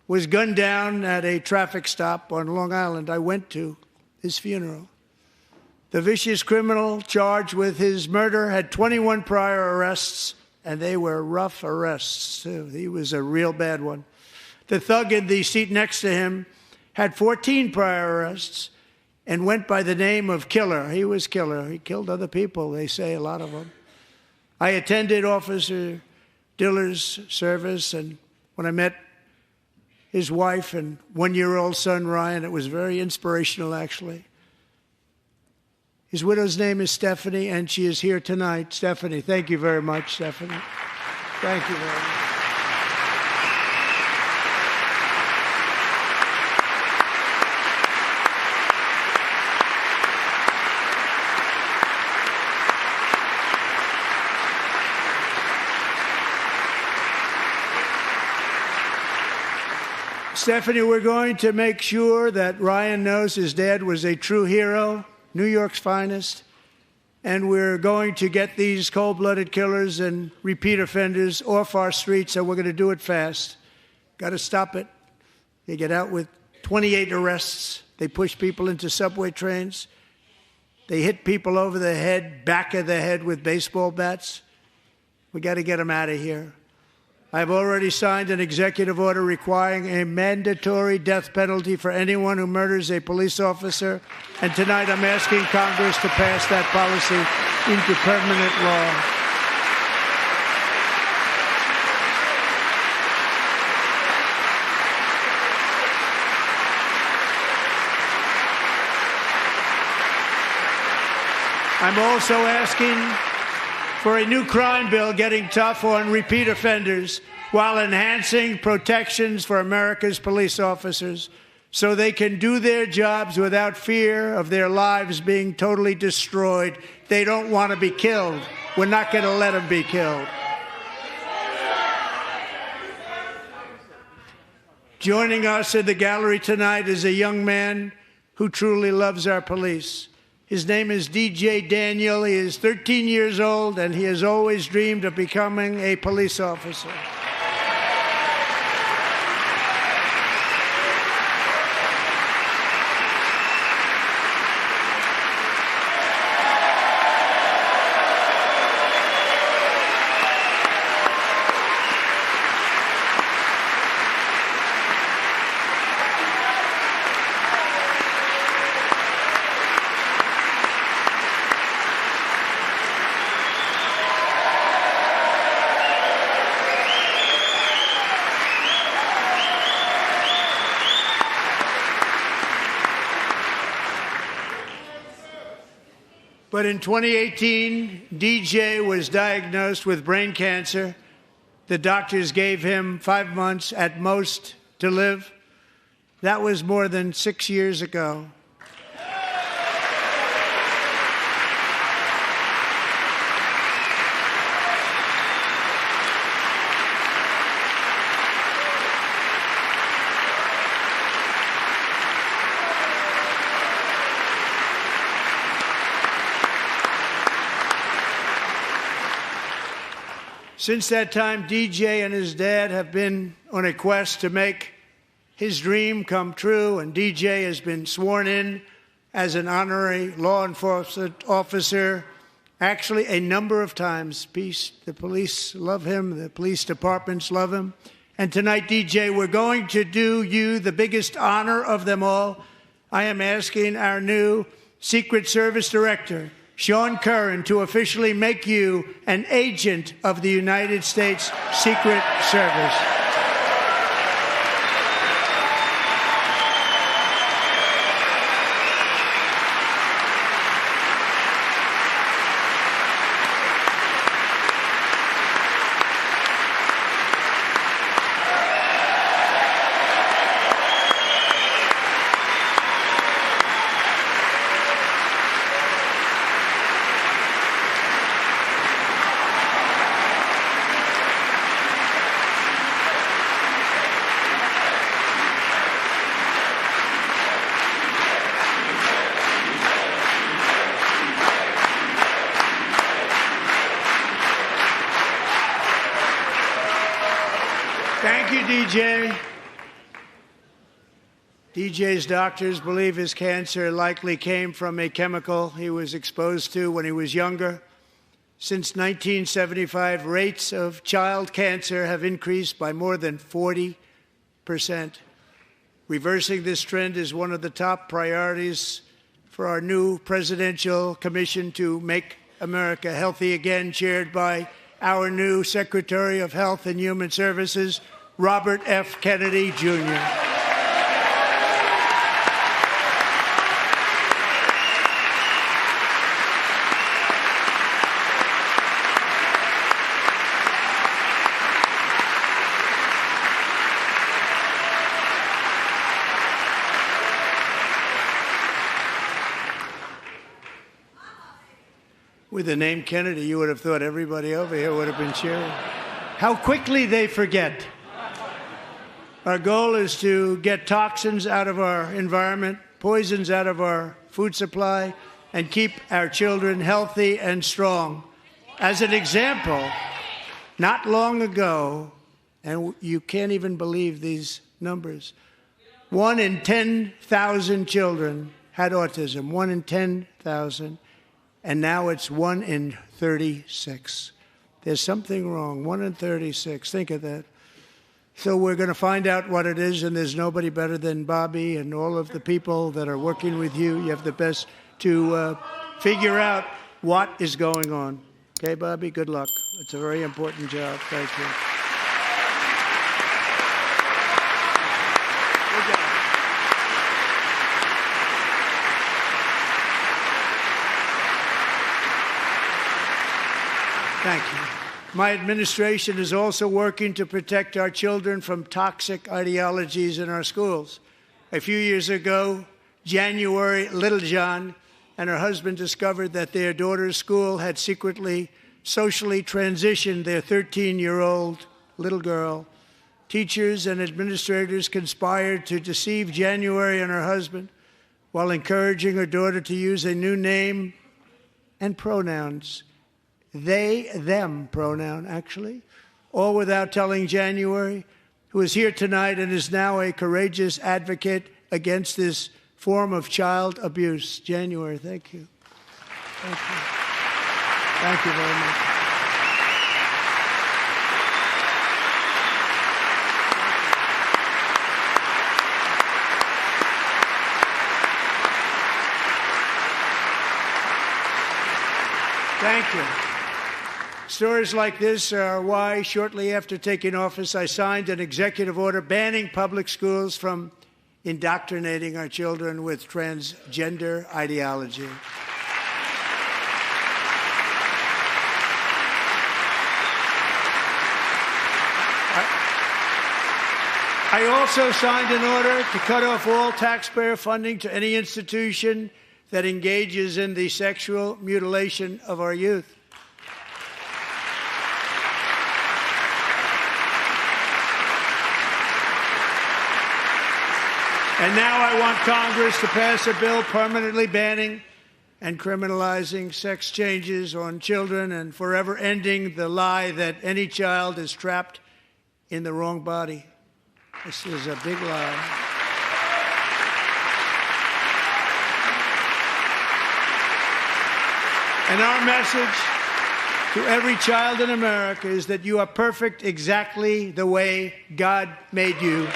was gunned down at a traffic stop on Long Island. I went to his funeral. The vicious criminal charged with his murder had 21 prior arrests, and they were rough arrests, too. He was a real bad one. The thug in the seat next to him had 14 prior arrests and went by the name of Killer. He was Killer. He killed other people, they say, a lot of them. I attended Officer Diller's service, and when I met his wife and one-year-old son, Ryan, it was very inspirational, actually. His widow's name is Stephanie, and she is here tonight. Stephanie, thank you very much, Stephanie. Thank you very much. Stephanie, we're going to make sure that Ryan knows his dad was a true hero, New York's finest, and we're going to get these cold-blooded killers and repeat offenders off our streets, and we're going to do it fast. Got to stop it. They get out with 28 arrests. They push people into subway trains. They hit people over the head, back of the head with baseball bats. We got to get them out of here. I've already signed an executive order requiring a mandatory death penalty for anyone who murders a police officer, and tonight I'm asking Congress to pass that policy into permanent law. I'm also asking for a new crime bill getting tough on repeat offenders while enhancing protections for America's police officers so they can do their jobs without fear of their lives being totally destroyed. They don't want to be killed. We're not going to let them be killed. Joining us in the gallery tonight is a young man who truly loves our police. His name is DJ Daniel. He is 13 years old, and he has always dreamed of becoming a police officer. But in 2018, DJ was diagnosed with brain cancer. The doctors gave him 5 months at most to live. That was more than 6 years ago. Since that time, DJ and his dad have been on a quest to make his dream come true, and DJ has been sworn in as an honorary law enforcement officer, actually a number of times. The police love him, the police departments love him. And tonight, DJ, we're going to do you the biggest honor of them all. I am asking our new Secret Service Director, Sean Curran, to officially make you an agent of the United States Secret Service. Thank you, DJ. DJ's doctors believe his cancer likely came from a chemical he was exposed to when he was younger. Since 1975, rates of child cancer have increased by more than 40%. Reversing this trend is one of the top priorities for our new presidential commission to make America healthy again, chaired by our new Secretary of Health and Human Services, Robert F. Kennedy, Jr. With the name Kennedy, you would have thought everybody over here would have been cheering. How quickly they forget. Our goal is to get toxins out of our environment, poisons out of our food supply, and keep our children healthy and strong. As an example, not long ago, and you can't even believe these numbers, 1 in 10,000 children had autism, 1 in 10,000, and now it's 1 in 36. There's something wrong, 1 in 36. Think of that. So we're going to find out what it is, and there's nobody better than Bobby and all of the people that are working with you. You have the best to figure out what is going on. Okay, Bobby, good luck. It's a very important job. Thank you. Good job. Thank you. My administration is also working to protect our children from toxic ideologies in our schools. A few years ago, January Littlejohn and her husband discovered that their daughter's school had secretly, socially transitioned their 13-year-old little girl. Teachers and administrators conspired to deceive January and her husband while encouraging her daughter to use a new name and pronouns. They, them pronoun, actually, all without telling January, who is here tonight and is now a courageous advocate against this form of child abuse. January, thank you. Thank you. Thank you very much. Thank you. Stories like this are why, shortly after taking office, I signed an executive order banning public schools from indoctrinating our children with transgender ideology. I also signed an order to cut off all taxpayer funding to any institution that engages in the sexual mutilation of our youth. And now I want Congress to pass a bill permanently banning and criminalizing sex changes on children and forever ending the lie that any child is trapped in the wrong body. This is a big lie. And our message to every child in America is that you are perfect exactly the way God made you.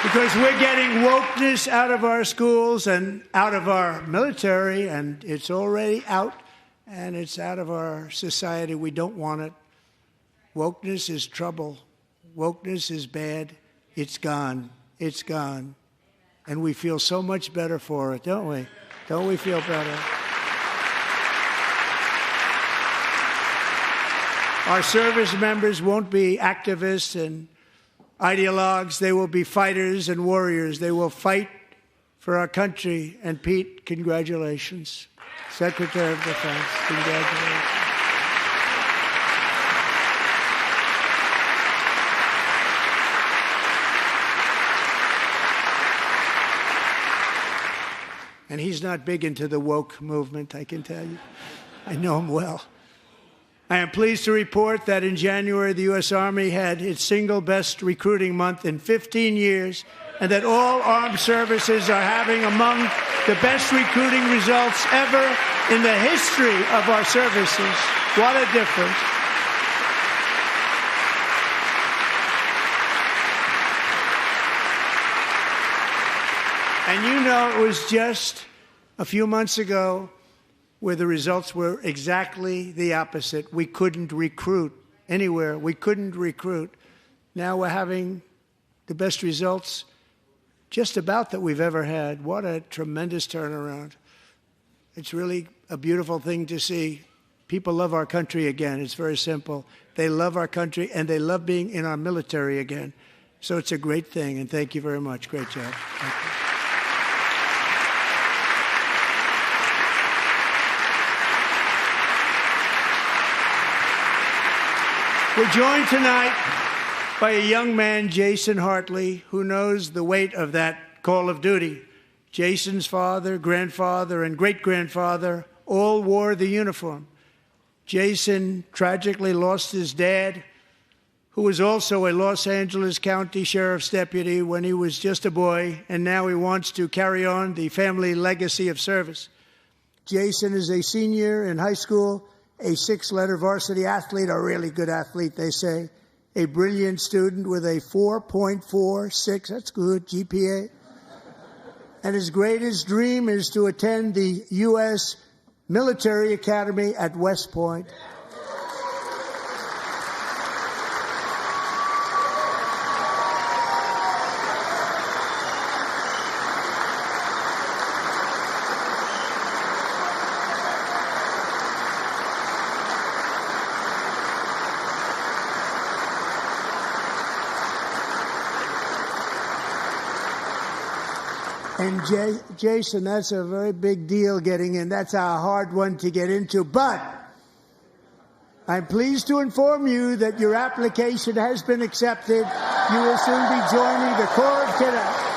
Because we're getting wokeness out of our schools and out of our military, and it's already out, and it's out of our society. We don't want it. Wokeness is trouble. Wokeness is bad. It's gone. It's gone. And we feel so much better for it, don't we? Don't we feel better? Our service members won't be activists and ideologues. They will be fighters and warriors. They will fight for our country. And Pete, congratulations. Secretary of Defense, congratulations. And he's not big into the woke movement, I can tell you. I know him well. I am pleased to report that in January, the U.S. Army had its single best recruiting month in 15 years, and that all armed services are having among the best recruiting results ever in the history of our services. What a difference. And you know, it was just a few months ago where the results were exactly the opposite. We couldn't recruit anywhere. We couldn't recruit. Now we're having the best results just about that we've ever had. What a tremendous turnaround. It's really a beautiful thing to see. People love our country again. It's very simple. They love our country, and they love being in our military again. So it's a great thing, and thank you very much. Great job. Thank you. We're joined tonight by a young man, Jason Hartley, who knows the weight of that call of duty. Jason's father, grandfather, and great-grandfather all wore the uniform. Jason tragically lost his dad, who was also a Los Angeles County Sheriff's deputy when he was just a boy, and now he wants to carry on the family legacy of service. Jason is a senior in high school, a 6-letter varsity athlete, a really good athlete, they say, a brilliant student with a 4.46, that's good, GPA. And his greatest dream is to attend the U.S. Military Academy at West Point. And Jason, that's a very big deal getting in. That's a hard one to get into. But I'm pleased to inform you that your application has been accepted. You will soon be joining the Corps of Cadets.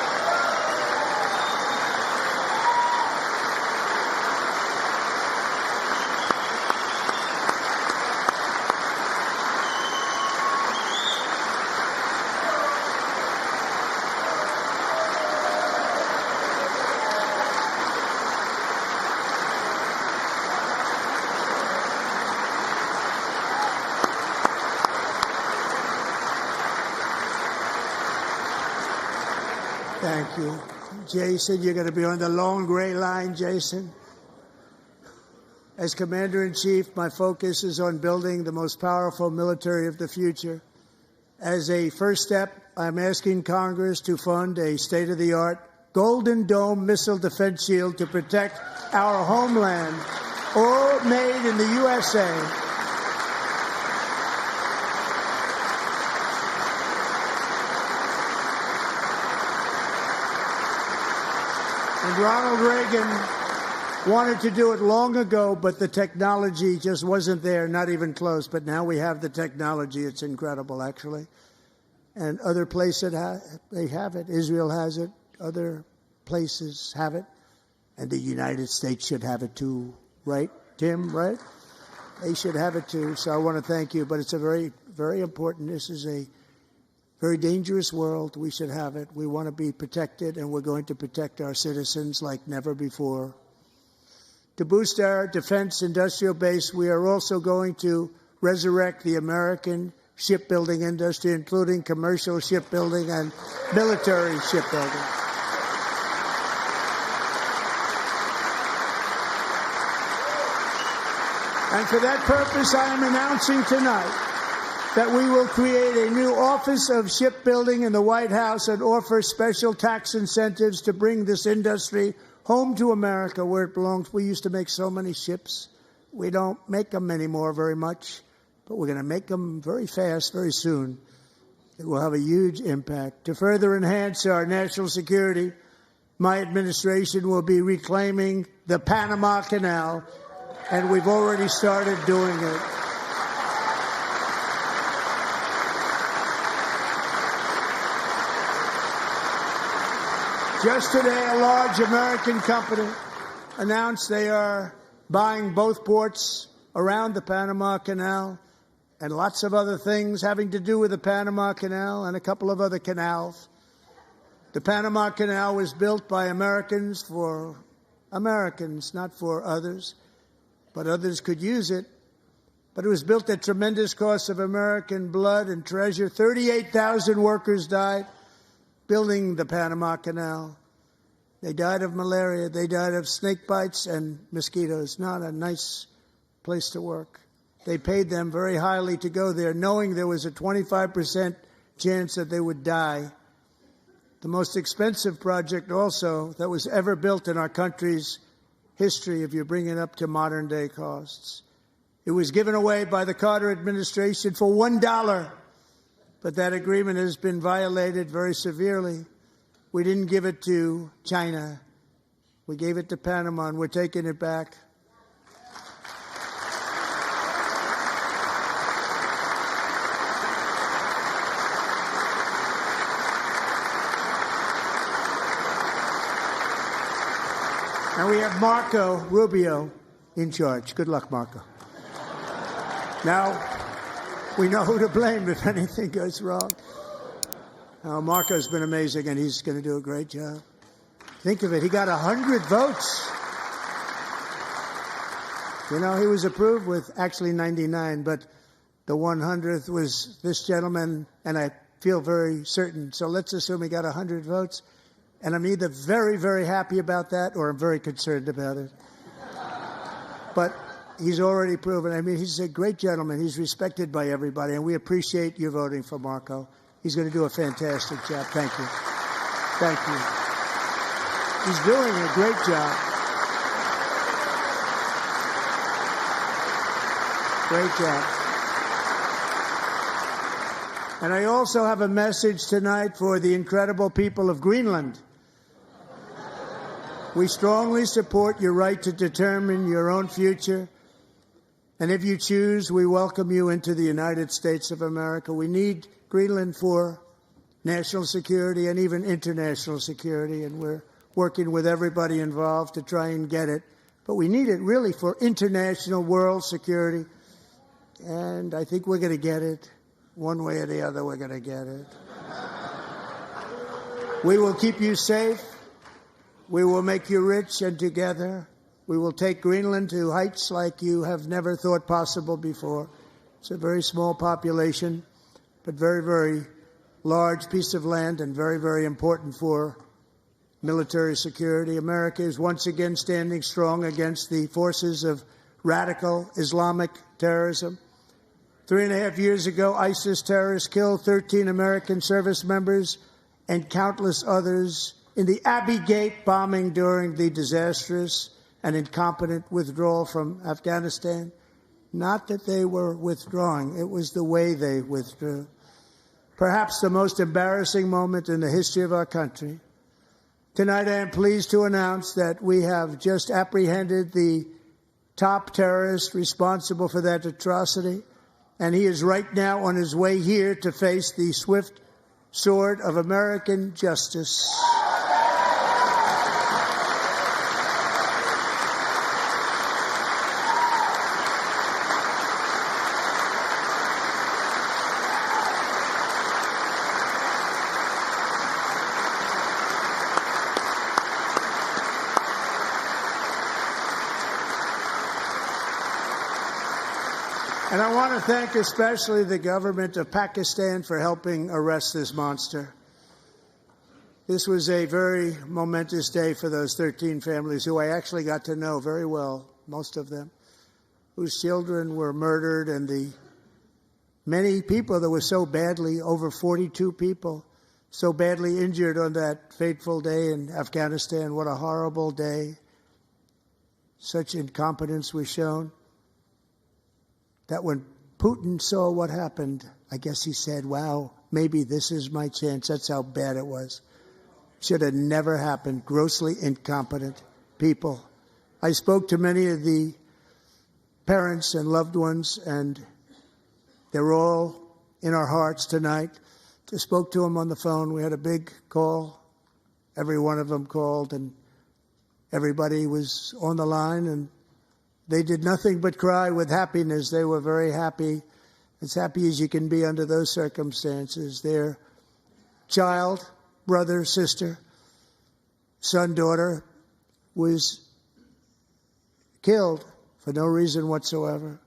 Thank you. Jason, you're going to be on the long gray line, Jason. As Commander-in-Chief, my focus is on building the most powerful military of the future. As a first step, I'm asking Congress to fund a state-of-the-art Golden Dome missile defense shield to protect our homeland, all made in the USA. And Ronald Reagan wanted to do it long ago, but the technology just wasn't there, not even close. But now we have the technology. It's incredible, actually. And other places, they have it. Israel has it. Other places have it. And the United States should have it too, right, Tim, right? They should have it too. So I want to thank you. But it's a very, very important. This is a very dangerous world. We should have it. We want to be protected, and we're going to protect our citizens like never before. To boost our defense industrial base, we are also going to resurrect the American shipbuilding industry, including commercial shipbuilding and military shipbuilding. And for that purpose, I am announcing tonight that we will create a new Office of Shipbuilding in the White House and offer special tax incentives to bring this industry home to America where it belongs. We used to make so many ships. We don't make them anymore very much, but we're going to make them very fast, very soon. It will have a huge impact. To further enhance our national security, my administration will be reclaiming the Panama Canal, and we've already started doing it. Just today, a large American company announced they are buying both ports around the Panama Canal and lots of other things having to do with the Panama Canal and a couple of other canals. The Panama Canal was built by Americans for Americans, not for others, but others could use it. But it was built at tremendous cost of American blood and treasure. 38,000 workers died building the Panama Canal. They died of malaria. They died of snake bites and mosquitoes. Not a nice place to work. They paid them very highly to go there, knowing there was a 25% chance that they would die. The most expensive project also that was ever built in our country's history, if you bring it up to modern day costs. It was given away by the Carter administration for $1. But that agreement has been violated very severely. We didn't give it to China. We gave it to Panama, and we're taking it back. And we have Marco Rubio in charge. Good luck, Marco. Now, we know who to blame if anything goes wrong. Marco's been amazing, and he's going to do a great job. Think of it. He got 100 votes. You know, he was approved with actually 99, but the 100th was this gentleman, and I feel very certain. So let's assume he got 100 votes, and I'm either very, very happy about that or I'm very concerned about it. But he's already proven. I mean, he's a great gentleman. He's respected by everybody, and we appreciate you voting for Marco. He's going to do a fantastic job. Thank you. Thank you. He's doing a great job. Great job. And I also have a message tonight for the incredible people of Greenland. We strongly support your right to determine your own future. And if you choose, we welcome you into the United States of America. We need Greenland for national security and even international security, and we're working with everybody involved to try and get it. But we need it really for international world security, and I think we're going to get it. One way or the other, we're going to get it. We will keep you safe. We will make you rich, and together we will take Greenland to heights like you have never thought possible before. It's a very small population, but very, very large piece of land and very, very important for military security. America is once again standing strong against the forces of radical Islamic terrorism. 3.5 years ago, ISIS terrorists killed 13 American service members and countless others in the Abbey Gate bombing during the disastrous and incompetent withdrawal from Afghanistan. Not that they were withdrawing, it was the way they withdrew. Perhaps the most embarrassing moment in the history of our country. Tonight, I am pleased to announce that we have just apprehended the top terrorist responsible for that atrocity, and he is right now on his way here to face the swift sword of American justice. And I want to thank especially the government of Pakistan for helping arrest this monster. This was a very momentous day for those 13 families who I actually got to know very well, most of them, whose children were murdered, and the many people that were so badly, over 42 people, so badly injured on that fateful day in Afghanistan. What a horrible day. Such incompetence was shown. That when Putin saw what happened, I guess he said, wow, maybe this is my chance. That's how bad it was. Should have never happened. Grossly incompetent people. I spoke to many of the parents and loved ones, and they're all in our hearts tonight. Just spoke to them on the phone. We had a big call. Every one of them called, and everybody was on the line, and they did nothing but cry with happiness. They were very happy, as happy as you can be under those circumstances. Their child, brother, sister, son, daughter was killed for no reason whatsoever.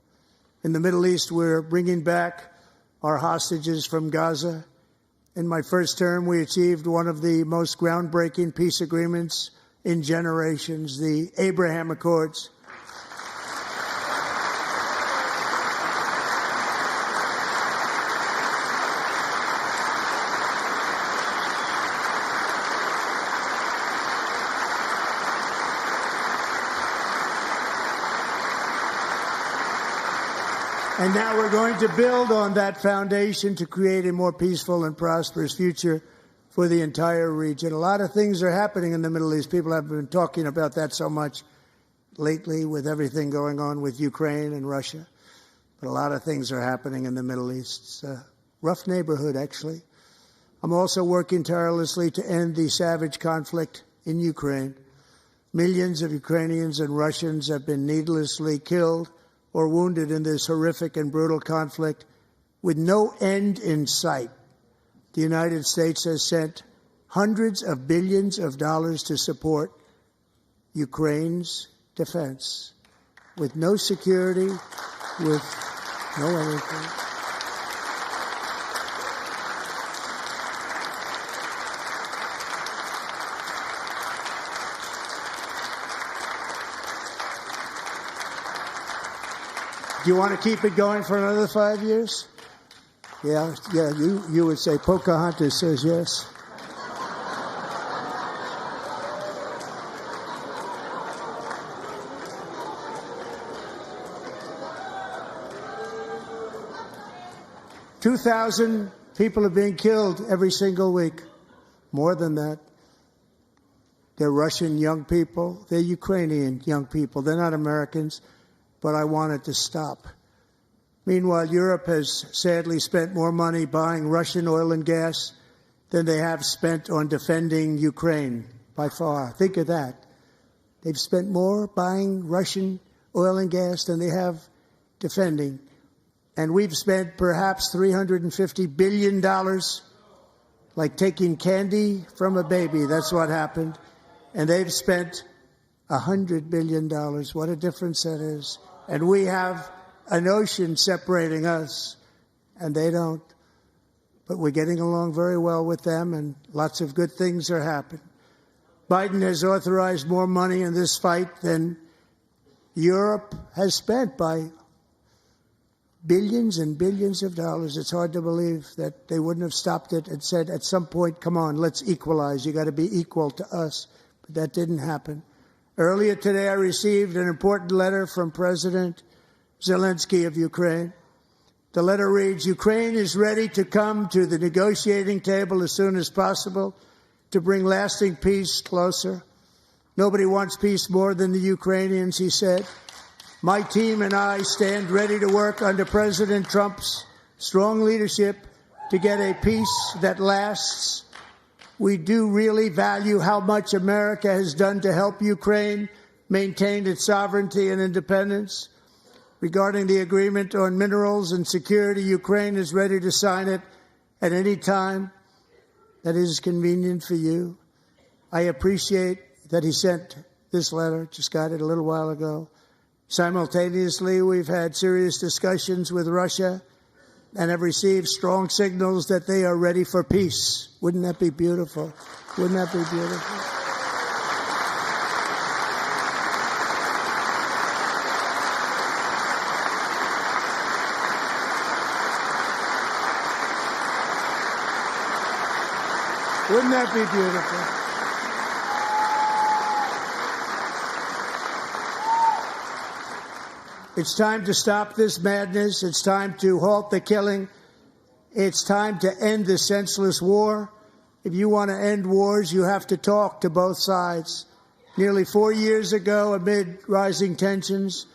In the Middle East, we're bringing back our hostages from Gaza. In my first term, we achieved one of the most groundbreaking peace agreements in generations, the Abraham Accords. And now we're going to build on that foundation to create a more peaceful and prosperous future for the entire region. A lot of things are happening in the Middle East. People have been talking about that so much lately with everything going on with Ukraine and Russia. But a lot of things are happening in the Middle East. It's a rough neighborhood, actually. I'm also working tirelessly to end the savage conflict in Ukraine. Millions of Ukrainians and Russians have been needlessly killed or wounded in this horrific and brutal conflict with no end in sight. The United States has sent hundreds of billions of dollars to support Ukraine's defense with no security, with no anything. Do you want to keep it going for another 5 years? Yeah, you would say Pocahontas says yes. $2,000 people are being killed every single week. More than that. They're Russian young people. They're Ukrainian young people. They're not Americans. But I want it to stop. Meanwhile, Europe has sadly spent more money buying Russian oil and gas than they have spent on defending Ukraine, by far. Think of that. They've spent more buying Russian oil and gas than they have defending. And we've spent perhaps $350 billion, like taking candy from a baby. That's what happened. And they've spent $100 billion. What a difference that is. And we have an ocean separating us, and they don't. But we're getting along very well with them, and lots of good things are happening. Biden has authorized more money in this fight than Europe has spent by billions and billions of dollars. It's hard to believe that they wouldn't have stopped it and said at some point, come on, let's equalize. You got to be equal to us. But that didn't happen. Earlier today, I received an important letter from President Zelensky of Ukraine. The letter reads, Ukraine is ready to come to the negotiating table as soon as possible to bring lasting peace closer. Nobody wants peace more than the Ukrainians, he said. My team and I stand ready to work under President Trump's strong leadership to get a peace that lasts. We do really value how much America has done to help Ukraine maintain its sovereignty and independence. Regarding the agreement on minerals and security, Ukraine is ready to sign it at any time that is convenient for you. I appreciate that he sent this letter, just got it a little while ago. Simultaneously, we've had serious discussions with Russia and have received strong signals that they are ready for peace. Wouldn't that be beautiful? Wouldn't that be beautiful? Wouldn't that be beautiful? It's time to stop this madness. It's time to halt the killing. It's time to end this senseless war. If you want to end wars, you have to talk to both sides. Nearly 4 years ago, amid rising tensions,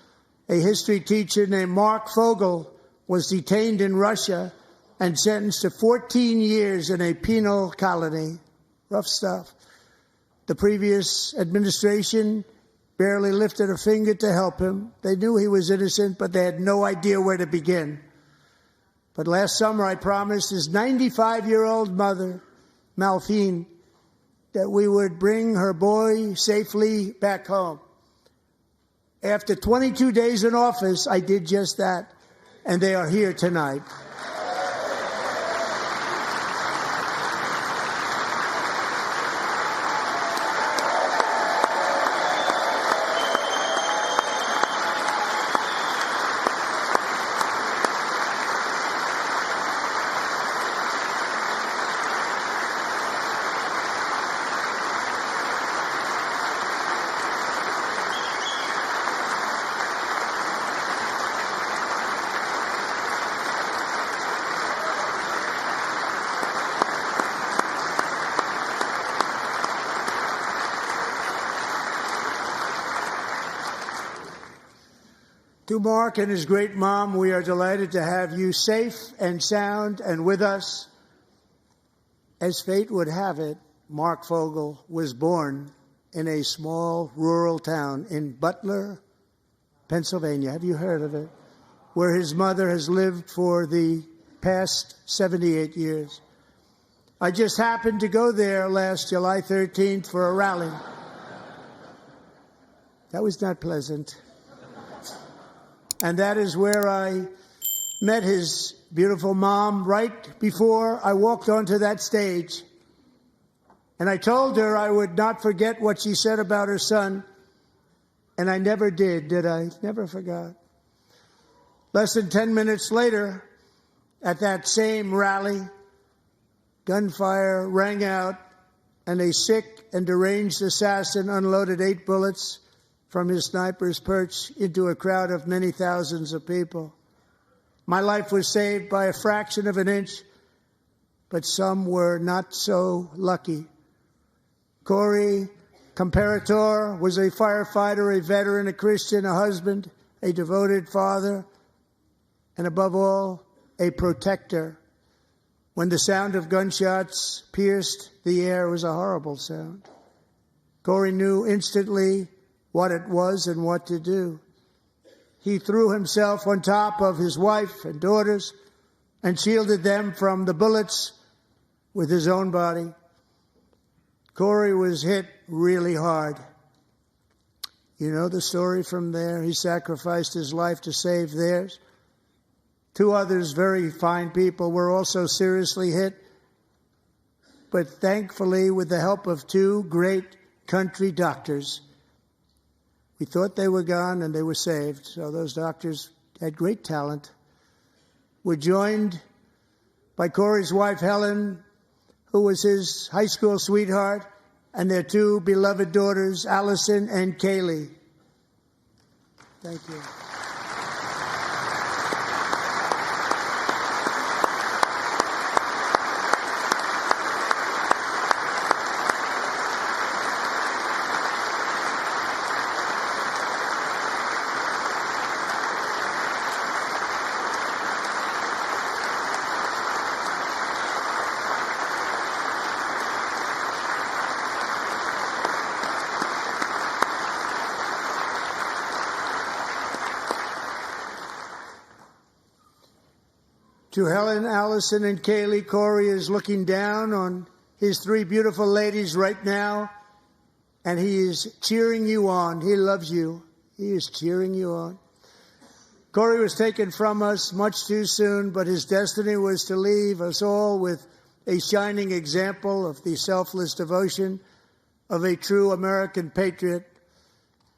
a history teacher named Mark Fogel was detained in Russia and sentenced to 14 years in a penal colony. Rough stuff. The previous administration barely lifted a finger to help him. They knew he was innocent, but they had no idea where to begin. But last summer, I promised his 95-year-old mother, Malphine, that we would bring her boy safely back home. After 22 days in office, I did just that, and they are here tonight. To Mark and his great mom, we are delighted to have you safe and sound and with us. As fate would have it, Mark Fogel was born in a small rural town in Butler, Pennsylvania. Have you heard of it? Where his mother has lived for the past 78 years. I just happened to go there last July 13th for a rally. That was not pleasant. And that is where I met his beautiful mom right before I walked onto that stage. And I told her I would not forget what she said about her son. And I never did I? Never forgot. Less than 10 minutes later, at that same rally, gunfire rang out, and a sick and deranged assassin unloaded 8 bullets from his sniper's perch into a crowd of many thousands of people. My life was saved by a fraction of an inch, but some were not so lucky. Corey Comparator was a firefighter, a veteran, a Christian, a husband, a devoted father, and above all, a protector. When the sound of gunshots pierced the air, it was a horrible sound. Corey knew instantly what it was and what to do. He threw himself on top of his wife and daughters and shielded them from the bullets with his own body. Corey was hit really hard. You know the story from there. He sacrificed his life to save theirs. 2 others, very fine people, were also seriously hit. But thankfully, with the help of 2 great country doctors, we thought they were gone and they were saved. So those doctors had great talent. We're joined by Corey's wife, Helen, who was his high school sweetheart, and their two beloved daughters, Allison and Kaylee. Thank you. To Helen, Allison, and Kaylee, Corey is looking down on his three beautiful ladies right now, and he is cheering you on. He loves you. He is cheering you on. Corey was taken from us much too soon, but his destiny was to leave us all with a shining example of the selfless devotion of a true American patriot.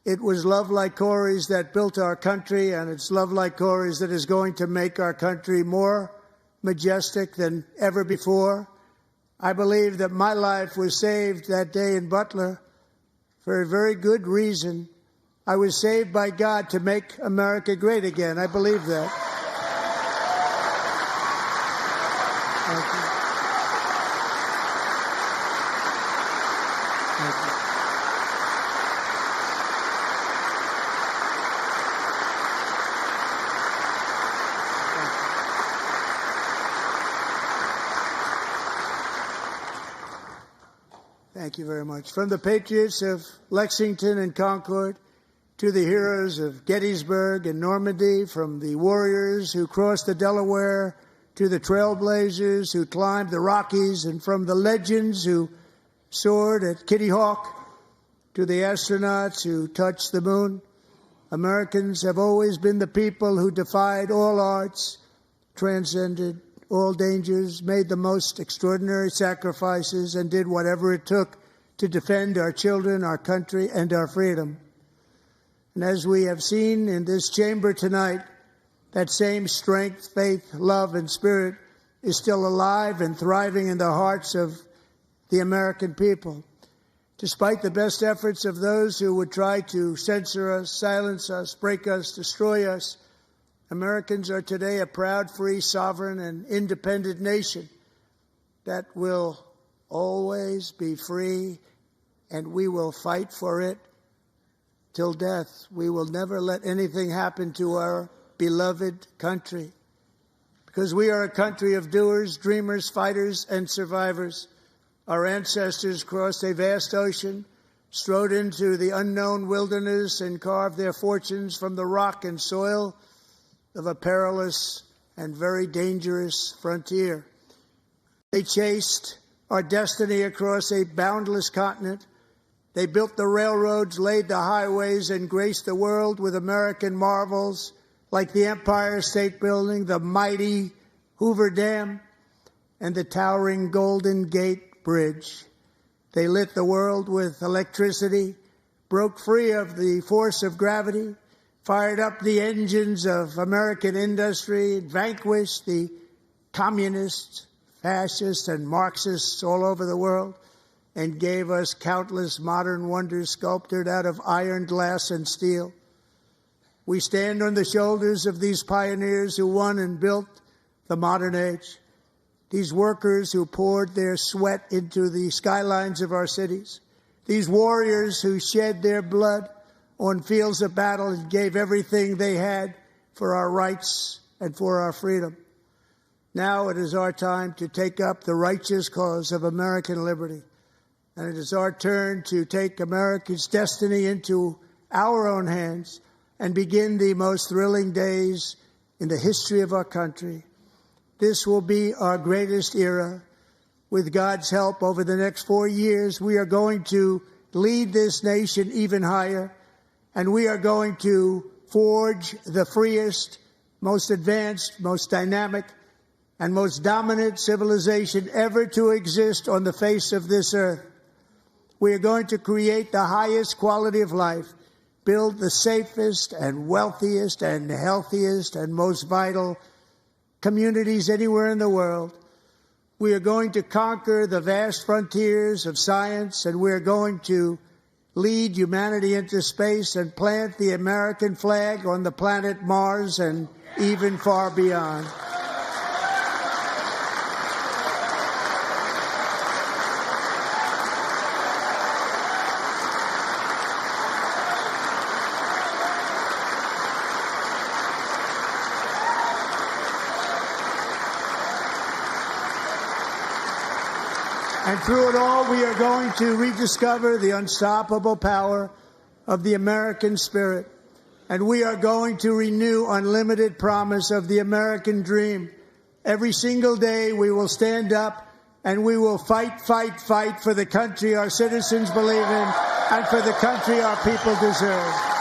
It was love like Corey's that built our country, and it's love like Corey's that is going to make our country more majestic than ever before. I believe that my life was saved that day in Butler for a very good reason. I was saved by God to make America great again. I believe that. Thank you. Thank you. Thank you very much. From the patriots of Lexington and Concord to the heroes of Gettysburg and Normandy, from the warriors who crossed the Delaware to the trailblazers who climbed the Rockies, and from the legends who soared at Kitty Hawk to the astronauts who touched the moon, Americans have always been the people who defied all odds, transcended all dangers, made the most extraordinary sacrifices, and did whatever it took to defend our children, our country, and our freedom. And as we have seen in this chamber tonight, that same strength, faith, love, and spirit is still alive and thriving in the hearts of the American people. Despite the best efforts of those who would try to censor us, silence us, break us, destroy us, Americans are today a proud, free, sovereign, and independent nation that will always be free, and we will fight for it till death. We will never let anything happen to our beloved country, because we are a country of doers, dreamers, fighters, and survivors. Our ancestors crossed a vast ocean, strode into the unknown wilderness, and carved their fortunes from the rock and soil of a perilous and very dangerous frontier. They chased our destiny across a boundless continent. They built the railroads, laid the highways, and graced the world with American marvels like the Empire State Building, the mighty Hoover Dam, and the towering Golden Gate Bridge. They lit the world with electricity, broke free of the force of gravity, fired up the engines of American industry, vanquished the communists, fascists, and Marxists all over the world, and gave us countless modern wonders sculptured out of iron, glass, and steel. We stand on the shoulders of these pioneers who won and built the modern age, these workers who poured their sweat into the skylines of our cities, these warriors who shed their blood on fields of battle and gave everything they had for our rights and for our freedom. Now it is our time to take up the righteous cause of American liberty. And it is our turn to take America's destiny into our own hands and begin the most thrilling days in the history of our country. This will be our greatest era. With God's help, over the next 4 years, we are going to lead this nation even higher, and we are going to forge the freest, most advanced, most dynamic, and most dominant civilization ever to exist on the face of this earth. We are going to create the highest quality of life, build the safest and wealthiest and healthiest and most vital communities anywhere in the world. We are going to conquer the vast frontiers of science, and we are going to lead humanity into space and plant the American flag on the planet Mars and even far beyond. And through it all, we are going to rediscover the unstoppable power of the American spirit. And we are going to renew unlimited promise of the American dream. Every single day, we will stand up and we will fight, fight, fight for the country our citizens believe in and for the country our people deserve.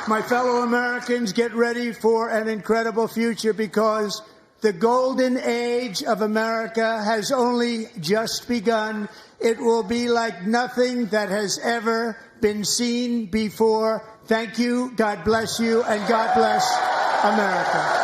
My fellow Americans, get ready for an incredible future, because the golden age of America has only just begun. It will be like nothing that has ever been seen before. Thank you, God bless you, and God bless America.